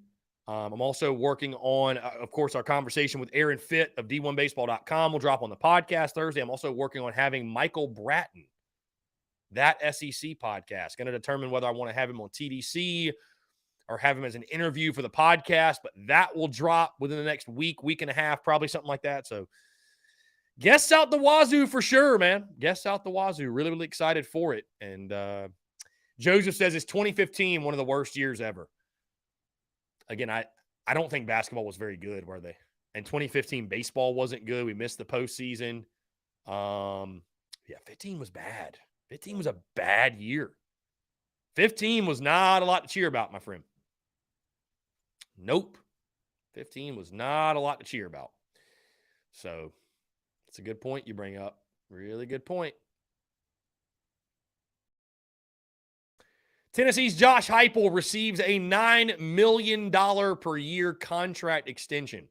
I'm also working on, of course, our conversation with Aaron Fitt of D1Baseball.com will drop on the podcast Thursday. I'm also working on having Michael Bratton, that SEC podcast. Going to determine whether I want to have him on TDC or have him as an interview for the podcast, but that will drop within the next week and a half, probably something like that. So guests out the wazoo for sure, man. Guests out the wazoo. Really, really excited for it. And Joseph says it's 2015, one of the worst years ever. Again, I don't think basketball was very good, were they? And 2015 baseball wasn't good. We missed the postseason. 15 was bad. 15 was a bad year. 15 was not a lot to cheer about, my friend. Nope. 15 was not a lot to cheer about. So it's a good point you bring up. Really good point. Tennessee's Josh Heupel receives a $9 million per year contract extension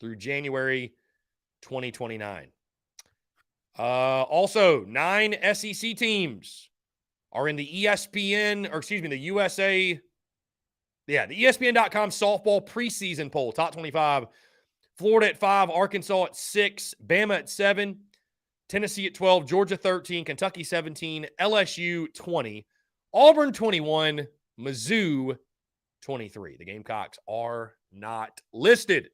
through January 2029. Also, 9 SEC teams are in the the USA. Yeah, the ESPN.com softball preseason poll, top 25. Florida at 5, Arkansas at 6, Bama at 7, Tennessee at 12, Georgia 13, Kentucky 17, LSU 20, Auburn 21, Mizzou 23. The Gamecocks are not listed.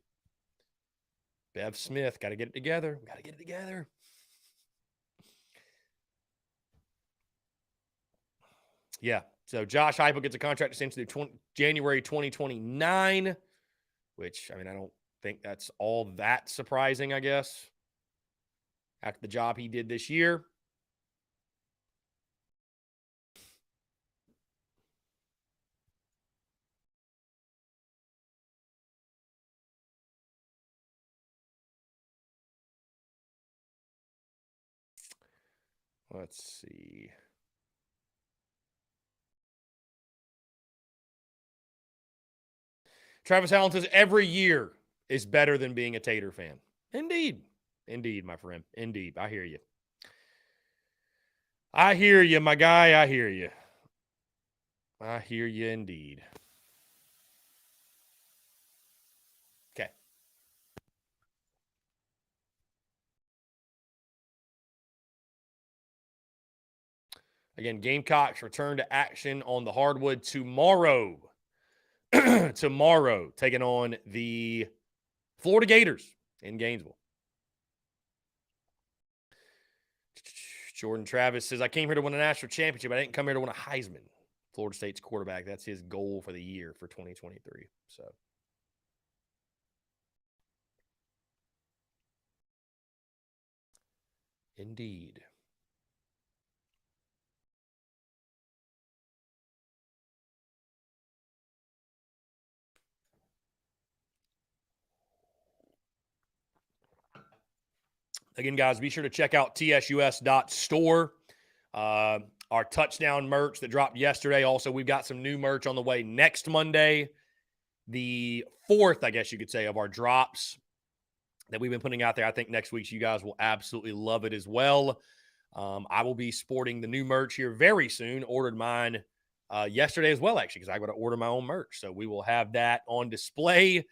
Bev Smith, got to get it together. Got to get it together. Yeah, so Josh Heupel gets a contract extension through January 2029, which, I mean, I don't think that's all that surprising, I guess, after the job he did this year. Let's see. Travis Allen says every year is better than being a Tater fan. Indeed. Indeed, my friend. Indeed. I hear you. I hear you, my guy. I hear you. I hear you indeed. Okay. Again, Gamecocks return to action on the hardwood tomorrow. Tomorrow, taking on the Florida Gators in Gainesville. Jordan Travis says, I came here to win a national championship. I didn't come here to win a Heisman. Florida State's quarterback. That's his goal for the year for 2023. So, indeed. Again, guys, be sure to check out tsus.store. Our touchdown merch that dropped yesterday. Also, we've got some new merch on the way next Monday. The 4th, I guess you could say, of our drops that we've been putting out there. I think next week's you guys will absolutely love it as well. I will be sporting the new merch here very soon. Ordered mine yesterday as well, actually, because I got to order my own merch. So we will have that on display.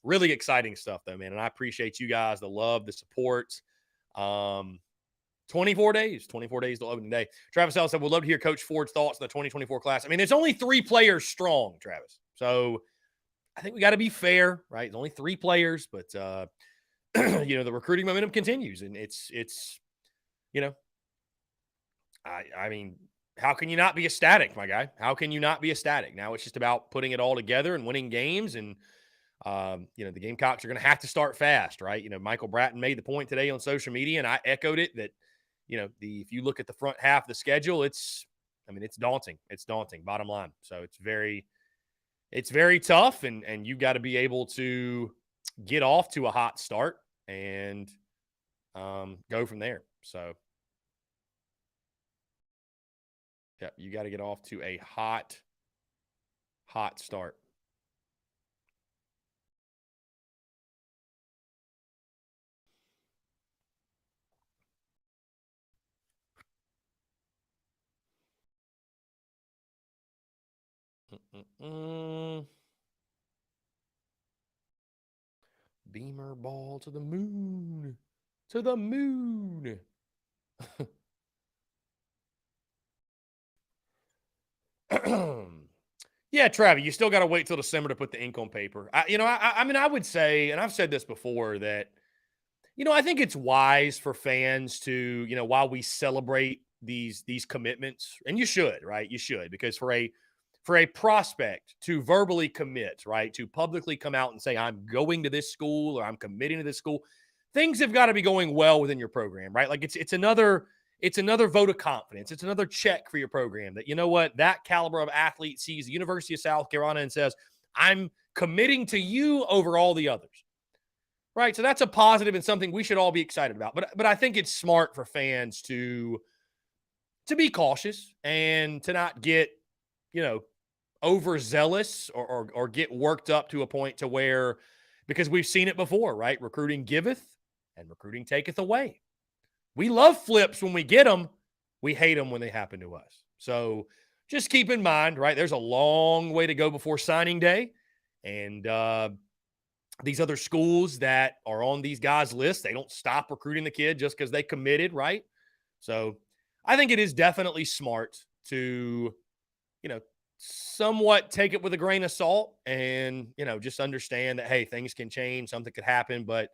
Really exciting stuff, though, man. And I appreciate you guys, the love, the support. 24 days to opening day. Travis Ellis said, we'd love to hear Coach Ford's thoughts on the 2024 class. I mean, it's only 3 players strong, Travis. So I think we got to be fair, right? It's only 3 players, but, you know, the recruiting momentum continues. And it's you know, I mean, how can you not be ecstatic, my guy? How can you not be ecstatic? Now it's just about putting it all together and winning games. And, you know, the Gamecocks are going to have to start fast, right? You know, Michael Bratton made the point today on social media, and I echoed it, that, you know, if you look at the front half of the schedule, it's daunting. It's daunting, bottom line. So it's very tough, and you've got to be able to get off to a hot start and go from there. So, yeah, you got to get off to a hot start. Beamer ball to the moon. To the moon. Yeah, Travis, you still got to wait till December to put the ink on paper. I mean, I would say, and I've said this before, that, you know, I think it's wise for fans to, you know, while we celebrate these commitments, and you should, right? You should, because for a prospect to verbally commit, right, to publicly come out and say, I'm going to this school or I'm committing to this school, things have got to be going well within your program, right? Like it's another vote of confidence. It's another check for your program that, you know what, that caliber of athlete sees the University of South Carolina and says, I'm committing to you over all the others. Right? So that's a positive and something we should all be excited about. But I think it's smart for fans to be cautious and to not get, overzealous or get worked up to a point to where, because we've seen it before, right? Recruiting giveth and recruiting taketh away. We love flips when we get them. We hate them when they happen to us. So just keep in mind, right? There's a long way to go before signing day. And these other schools that are on these guys' lists, they don't stop recruiting the kid just because they committed, right? So I think it is definitely smart to, somewhat take it with a grain of salt and, just understand that, hey, things can change, something could happen, but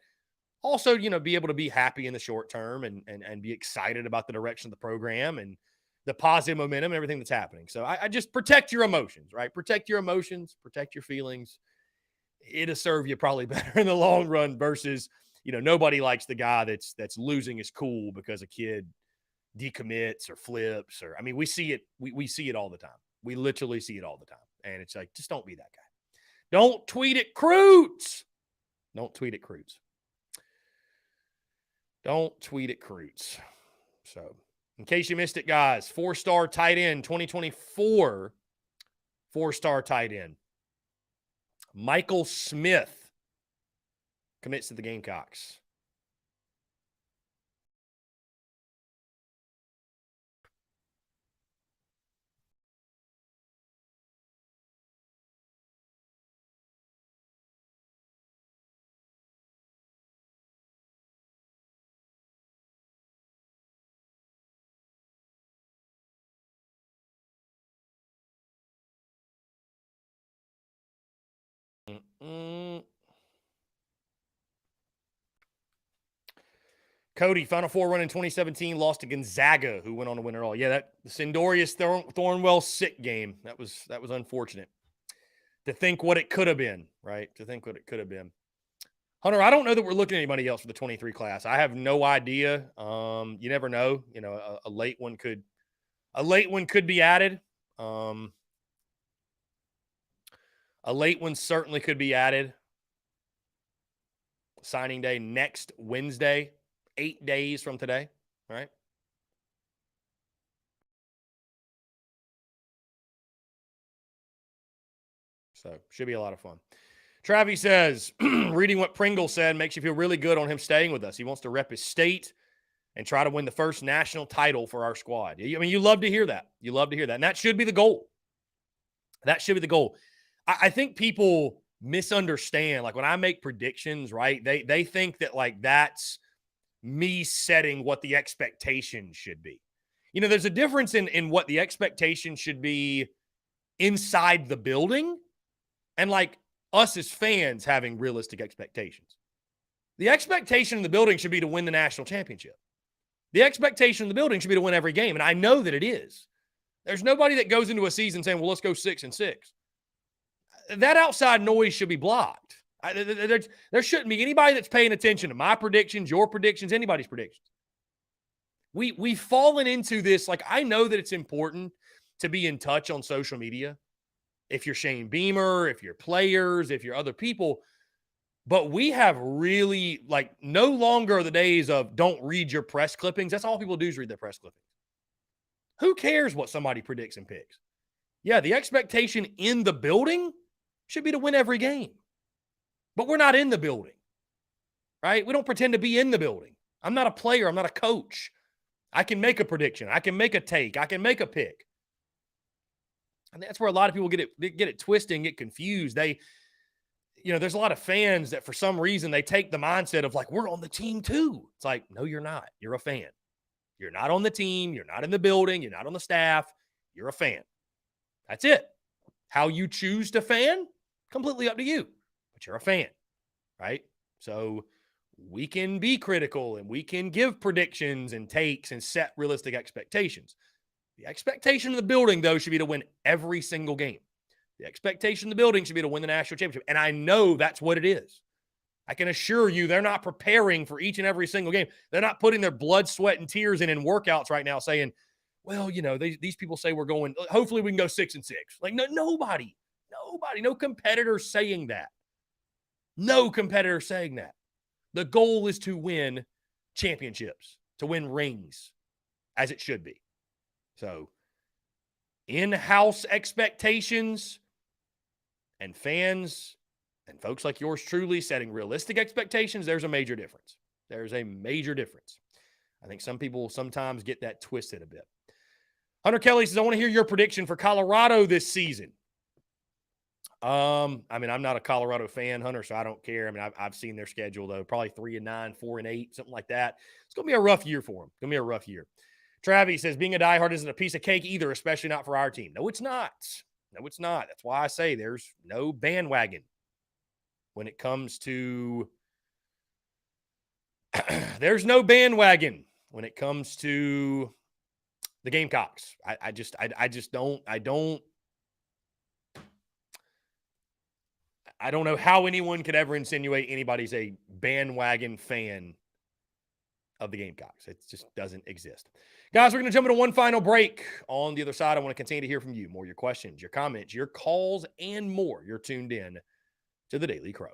also, be able to be happy in the short term and be excited about the direction of the program and the positive momentum and everything that's happening. So I just protect your emotions, right? Protect your emotions, protect your feelings. It'll serve you probably better in the long run versus, nobody likes the guy that's losing his cool because a kid decommits or flips or, we see it. We see it all the time. We literally see it all the time. And it's like, just don't be that guy. Don't tweet at Croots. Don't tweet at Croots. Don't tweet at Croots. So in case you missed it, guys, 4-star tight end 2024, 4-star tight end. Michael Smith commits to the Gamecocks. Cody, Final Four run in 2017, lost to Gonzaga, who went on to win it all. Yeah, that Sindorius Thornwell sick game. That was unfortunate. To think what it could have been, right? To think what it could have been. Hunter, I don't know that we're looking at anybody else for the 23 class. I have no idea. You never know. A late one could be added. A late one certainly could be added. Signing day next Wednesday, 8 days from today, right? So should be a lot of fun. Travis says, reading what Pringle said makes you feel really good on him staying with us. He wants to rep his state and try to win the first national title for our squad. You love to hear that. You love to hear that. And that should be the goal. That should be the goal. I think people misunderstand. Like when I make predictions, right, they think that like that's me setting what the expectation should be. There's a difference in what the expectation should be inside the building and like us as fans having realistic expectations. The expectation in the building should be to win the national championship. The expectation in the building should be to win every game. And I know that it is. There's nobody that goes into a season saying, well, let's go 6-6. That outside noise should be blocked. There shouldn't be anybody that's paying attention to my predictions, your predictions, anybody's predictions. We've fallen into this. Like, I know that it's important to be in touch on social media. If you're Shane Beamer, if you're players, if you're other people, but we have really no longer are the days of don't read your press clippings. That's all people do is read their press clippings. Who cares what somebody predicts and picks? Yeah, the expectation in the building should be to win every game. But we're not in the building, right? We don't pretend to be in the building. I'm not a player. I'm not a coach. I can make a prediction. I can make a take. I can make a pick. And that's where a lot of people get it twisted and get confused. There's a lot of fans that for some reason they take the mindset of like, we're on the team too. It's like, no, you're not. You're a fan. You're not on the team. You're not in the building. You're not on the staff. You're a fan. That's it. How you choose to fan, completely up to you. But you're a fan, right? So we can be critical and we can give predictions and takes and set realistic expectations. The expectation in the building, though, should be to win every single game. The expectation in the building should be to win the national championship. And I know that's what it is. I can assure you they're not preparing for each and every single game. They're not putting their blood, sweat, and tears in workouts right now saying, well, these people say we're going, hopefully we can go 6-6. Like, no, nobody Nobody, no competitor saying that. No competitor saying that. The goal is to win championships, to win rings, as it should be. So, in-house expectations and fans and folks like yours truly setting realistic expectations, there's a major difference. There's a major difference. I think some people sometimes get that twisted a bit. Hunter Kelly says, I want to hear your prediction for Colorado this season. I mean, I'm not a Colorado fan, Hunter, so I don't care. I mean, I've seen their schedule, though. Probably 3-9, 4-8, something like that. It's going to be a rough year for them. It's going to be a rough year. Travis says, being a diehard isn't a piece of cake either, especially not for our team. No, it's not. No, it's not. That's why I say there's no bandwagon when it comes to there's no bandwagon when it comes to the Gamecocks. I just don't know how anyone could ever insinuate anybody's a bandwagon fan of the Gamecocks. It just doesn't exist. Guys, we're going to jump into one final break. On the other side, I want to continue to hear from you. More your questions, your comments, your calls, and more. You're tuned in to the Daily Crow.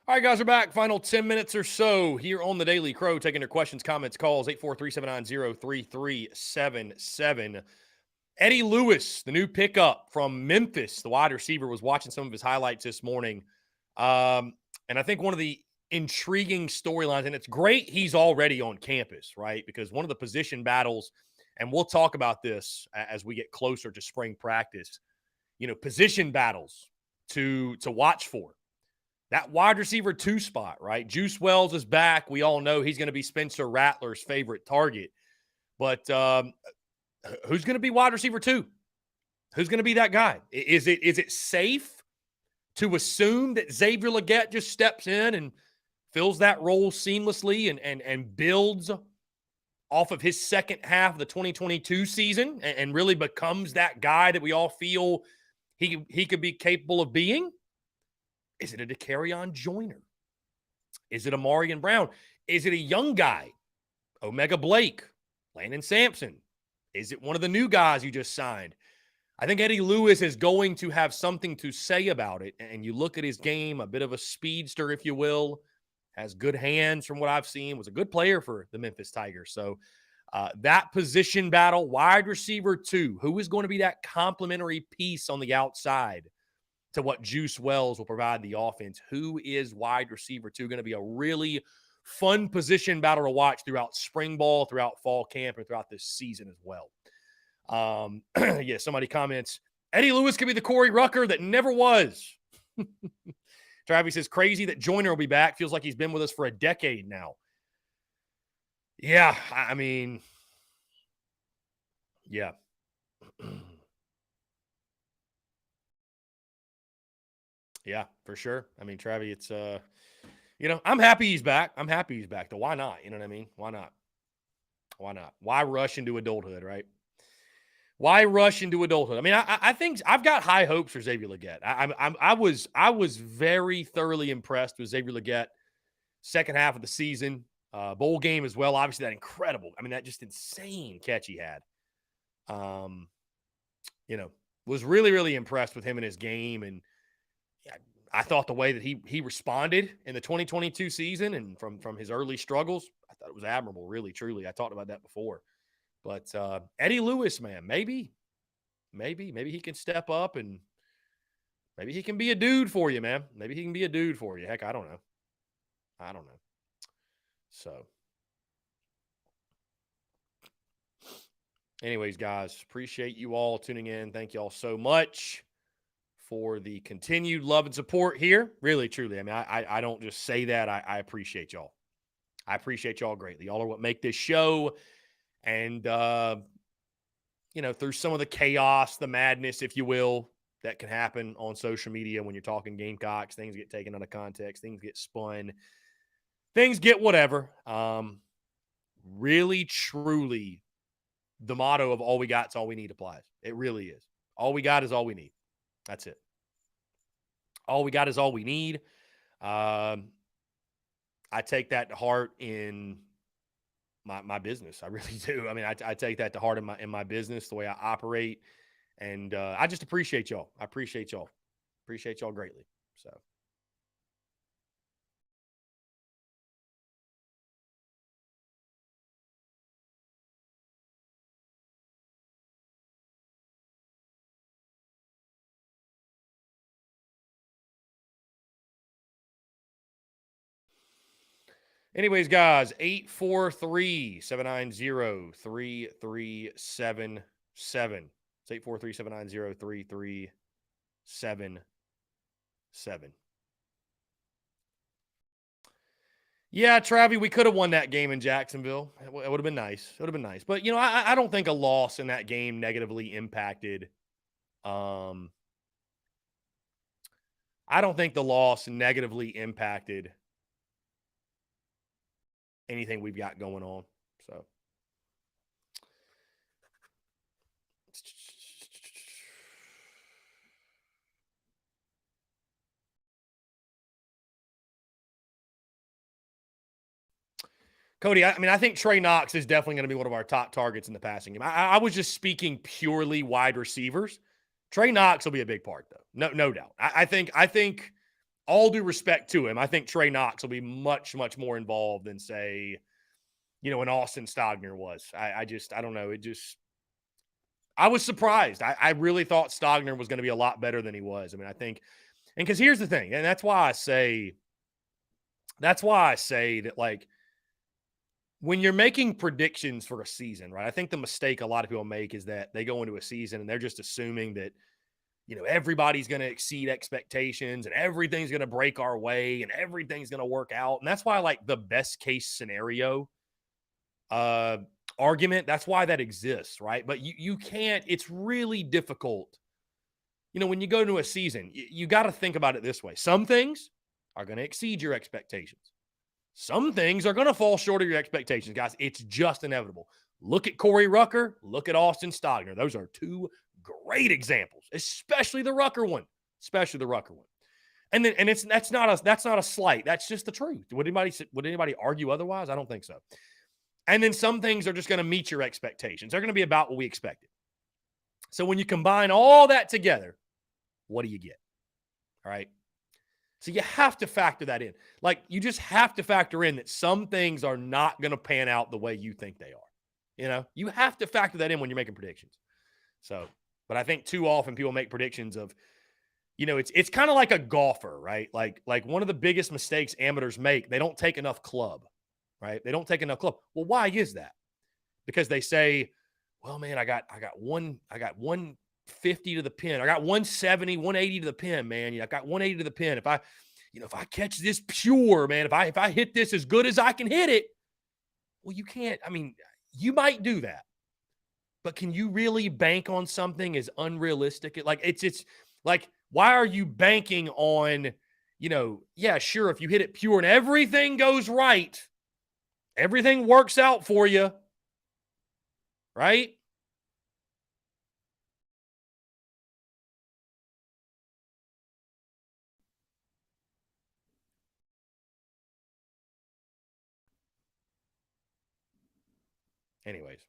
All right, guys, we're back. Final 10 minutes or so here on the Daily Crow, taking your questions, comments, calls, 843-790-3377. Eddie Lewis, the new pickup from Memphis, the wide receiver, was watching some of his highlights this morning. And I think one of the intriguing storylines, and it's great he's already on campus, right? Because one of the position battles, and we'll talk about this as we get closer to spring practice, position battles to watch for. That wide receiver 2 spot, right? Juice Wells is back. We all know he's going to be Spencer Rattler's favorite target. But who's going to be wide receiver 2? Who's going to be that guy? Is it safe to assume that Xavier Legette just steps in and fills that role seamlessly and builds off of his second half of the 2022 season and really becomes that guy that we all feel he could be capable of being? Is it a Dakereon Joyner? Is it a Marion Brown? Is it a young guy, Omega Blake, Landon Sampson? Is it one of the new guys you just signed? I think Eddie Lewis is going to have something to say about it. And you look at his game, a bit of a speedster, if you will, has good hands from what I've seen, was a good player for the Memphis Tigers. So that position battle, wide receiver 2, who is going to be that complementary piece on the outside to what Juice Wells will provide the offense? Who is wide receiver 2? Going to be a really fun position battle to watch throughout spring ball, throughout fall camp, and throughout this season as well. Somebody comments, Eddie Lewis could be the Corey Rucker that never was. Travis says, crazy that Joyner will be back. Feels like he's been with us for a decade now. Yeah, I mean, yeah. Yeah, for sure. I mean, Travis, it's, I'm happy he's back. I'm happy he's back. Though, why not? You know what I mean? Why not? Why not? Why rush into adulthood, right? Why rush into adulthood? I mean, I think I've got high hopes for Xavier Legette. I was very thoroughly impressed with Xavier Legette second half of the season, bowl game as well. Obviously, that incredible. I mean, that just insane catch he had. Was really, really impressed with him in his game. And I thought the way that he responded in the 2022 season and from his early struggles, I thought it was admirable, really, truly. I talked about that before. But Eddie Lewis, man, maybe he can step up and maybe he can be a dude for you, man. Maybe he can be a dude for you. Heck, I don't know. So anyways, guys, appreciate you all tuning in. Thank you all so much for the continued love and support here. Really, truly. I mean, I don't just say that. I appreciate y'all. I appreciate y'all greatly. Y'all are what make this show. And, through some of the chaos, the madness, if you will, that can happen on social media when you're talking Gamecocks, things get taken out of context, things get spun, things get whatever. Really, truly, the motto of all we got is all we need applies. It really is. All we got is all we need. That's it. All we got is all we need. I take that to heart in my business. I really do. I mean, I take that to heart in my business, the way I operate. And I just appreciate y'all. I appreciate y'all. Appreciate y'all greatly. So. Anyways, guys, 843-790-3377. It's 843-790-3377. Yeah, Travi, we could have won that game in Jacksonville. It would have been nice. It would have been nice. But, I don't think a loss in that game negatively impacted. I don't think the loss negatively impacted anything we've got going on. So Cody, I think Trey Knox is definitely going to be one of our top targets in the passing game. I was just speaking purely wide receivers. Trey Knox will be a big part, though. No doubt. I think all due respect to him, I think Trey Knox will be much, much more involved than, say, an Austin Stogner was. I don't know. I was surprised. I really thought Stogner was going to be a lot better than he was. I mean, I think, and because here's the thing, and that's why I say that, like, when you're making predictions for a season, right? I think the mistake a lot of people make is that they go into a season and they're just assuming that, everybody's going to exceed expectations and everything's going to break our way and everything's going to work out. And that's why I like the best case scenario argument. That's why that exists, right? But you can't, it's really difficult. When you go into a season, you got to think about it this way. Some things are going to exceed your expectations. Some things are going to fall short of your expectations, guys. It's just inevitable. Look at Corey Rucker. Look at Austin Stogner. Those are two great examples, especially the Rucker one. And that's not a slight. That's just the truth. Would anybody argue otherwise? I don't think so. And then some things are just going to meet your expectations. They're going to be about what we expected. So when you combine all that together, what do you get? All right. So you have to factor that in. Like, you just have to factor in that some things are not going to pan out the way you think they are. You have to factor that in when you're making predictions. So, but I think too often people make predictions of, it's kind of like a golfer, right? Like one of the biggest mistakes amateurs make, they don't take enough club, right? They don't take enough club. Well, why is that? Because they say, well, man, I got 150 to the pin. I got 170, 180 to the pin, man. I got 180 to the pin. If I catch this pure, man, if I hit this as good as I can hit it, well, you can't. I mean, you might do that, but can you really bank on something as unrealistic? Like, it's like, why are you banking on, yeah, sure, if you hit it pure and everything goes right, everything works out for you, right? Anyways.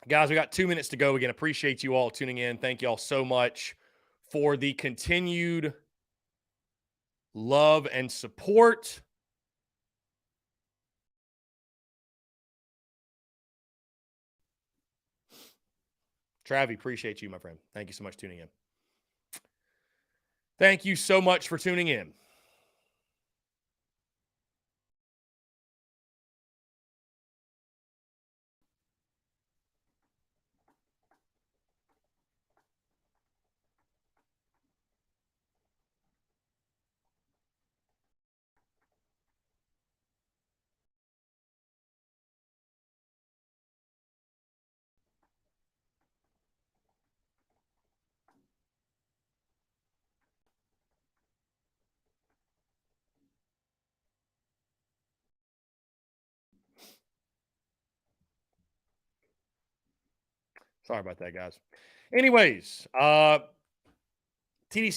Guys, we got 2 minutes to go. Again, appreciate you all tuning in. Thank you all so much for the continued love and support. Travi, appreciate you, my friend. Thank you so much for tuning in. Thank you so much for tuning in. Sorry about that, guys. Anyways, TDC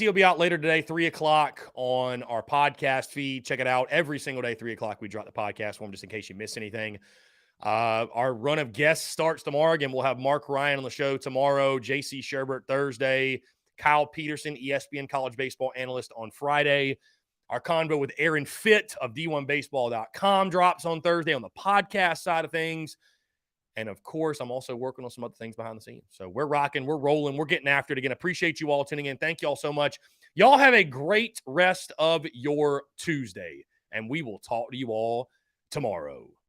will be out later today, 3 o'clock on our podcast feed. Check it out every single day, 3 o'clock. We drop the podcast for them just in case you miss anything. Our run of guests starts tomorrow. Again, we'll have Mark Ryan on the show tomorrow, JC Sherbert Thursday, Kyle Peterson, ESPN college baseball analyst on Friday. Our convo with Aaron Fitt of D1Baseball.com drops on Thursday on the podcast side of things. And, of course, I'm also working on some other things behind the scenes. So we're rocking, we're rolling, we're getting after it again. Appreciate you all tuning in. Thank you all so much. Y'all have a great rest of your Tuesday, and we will talk to you all tomorrow.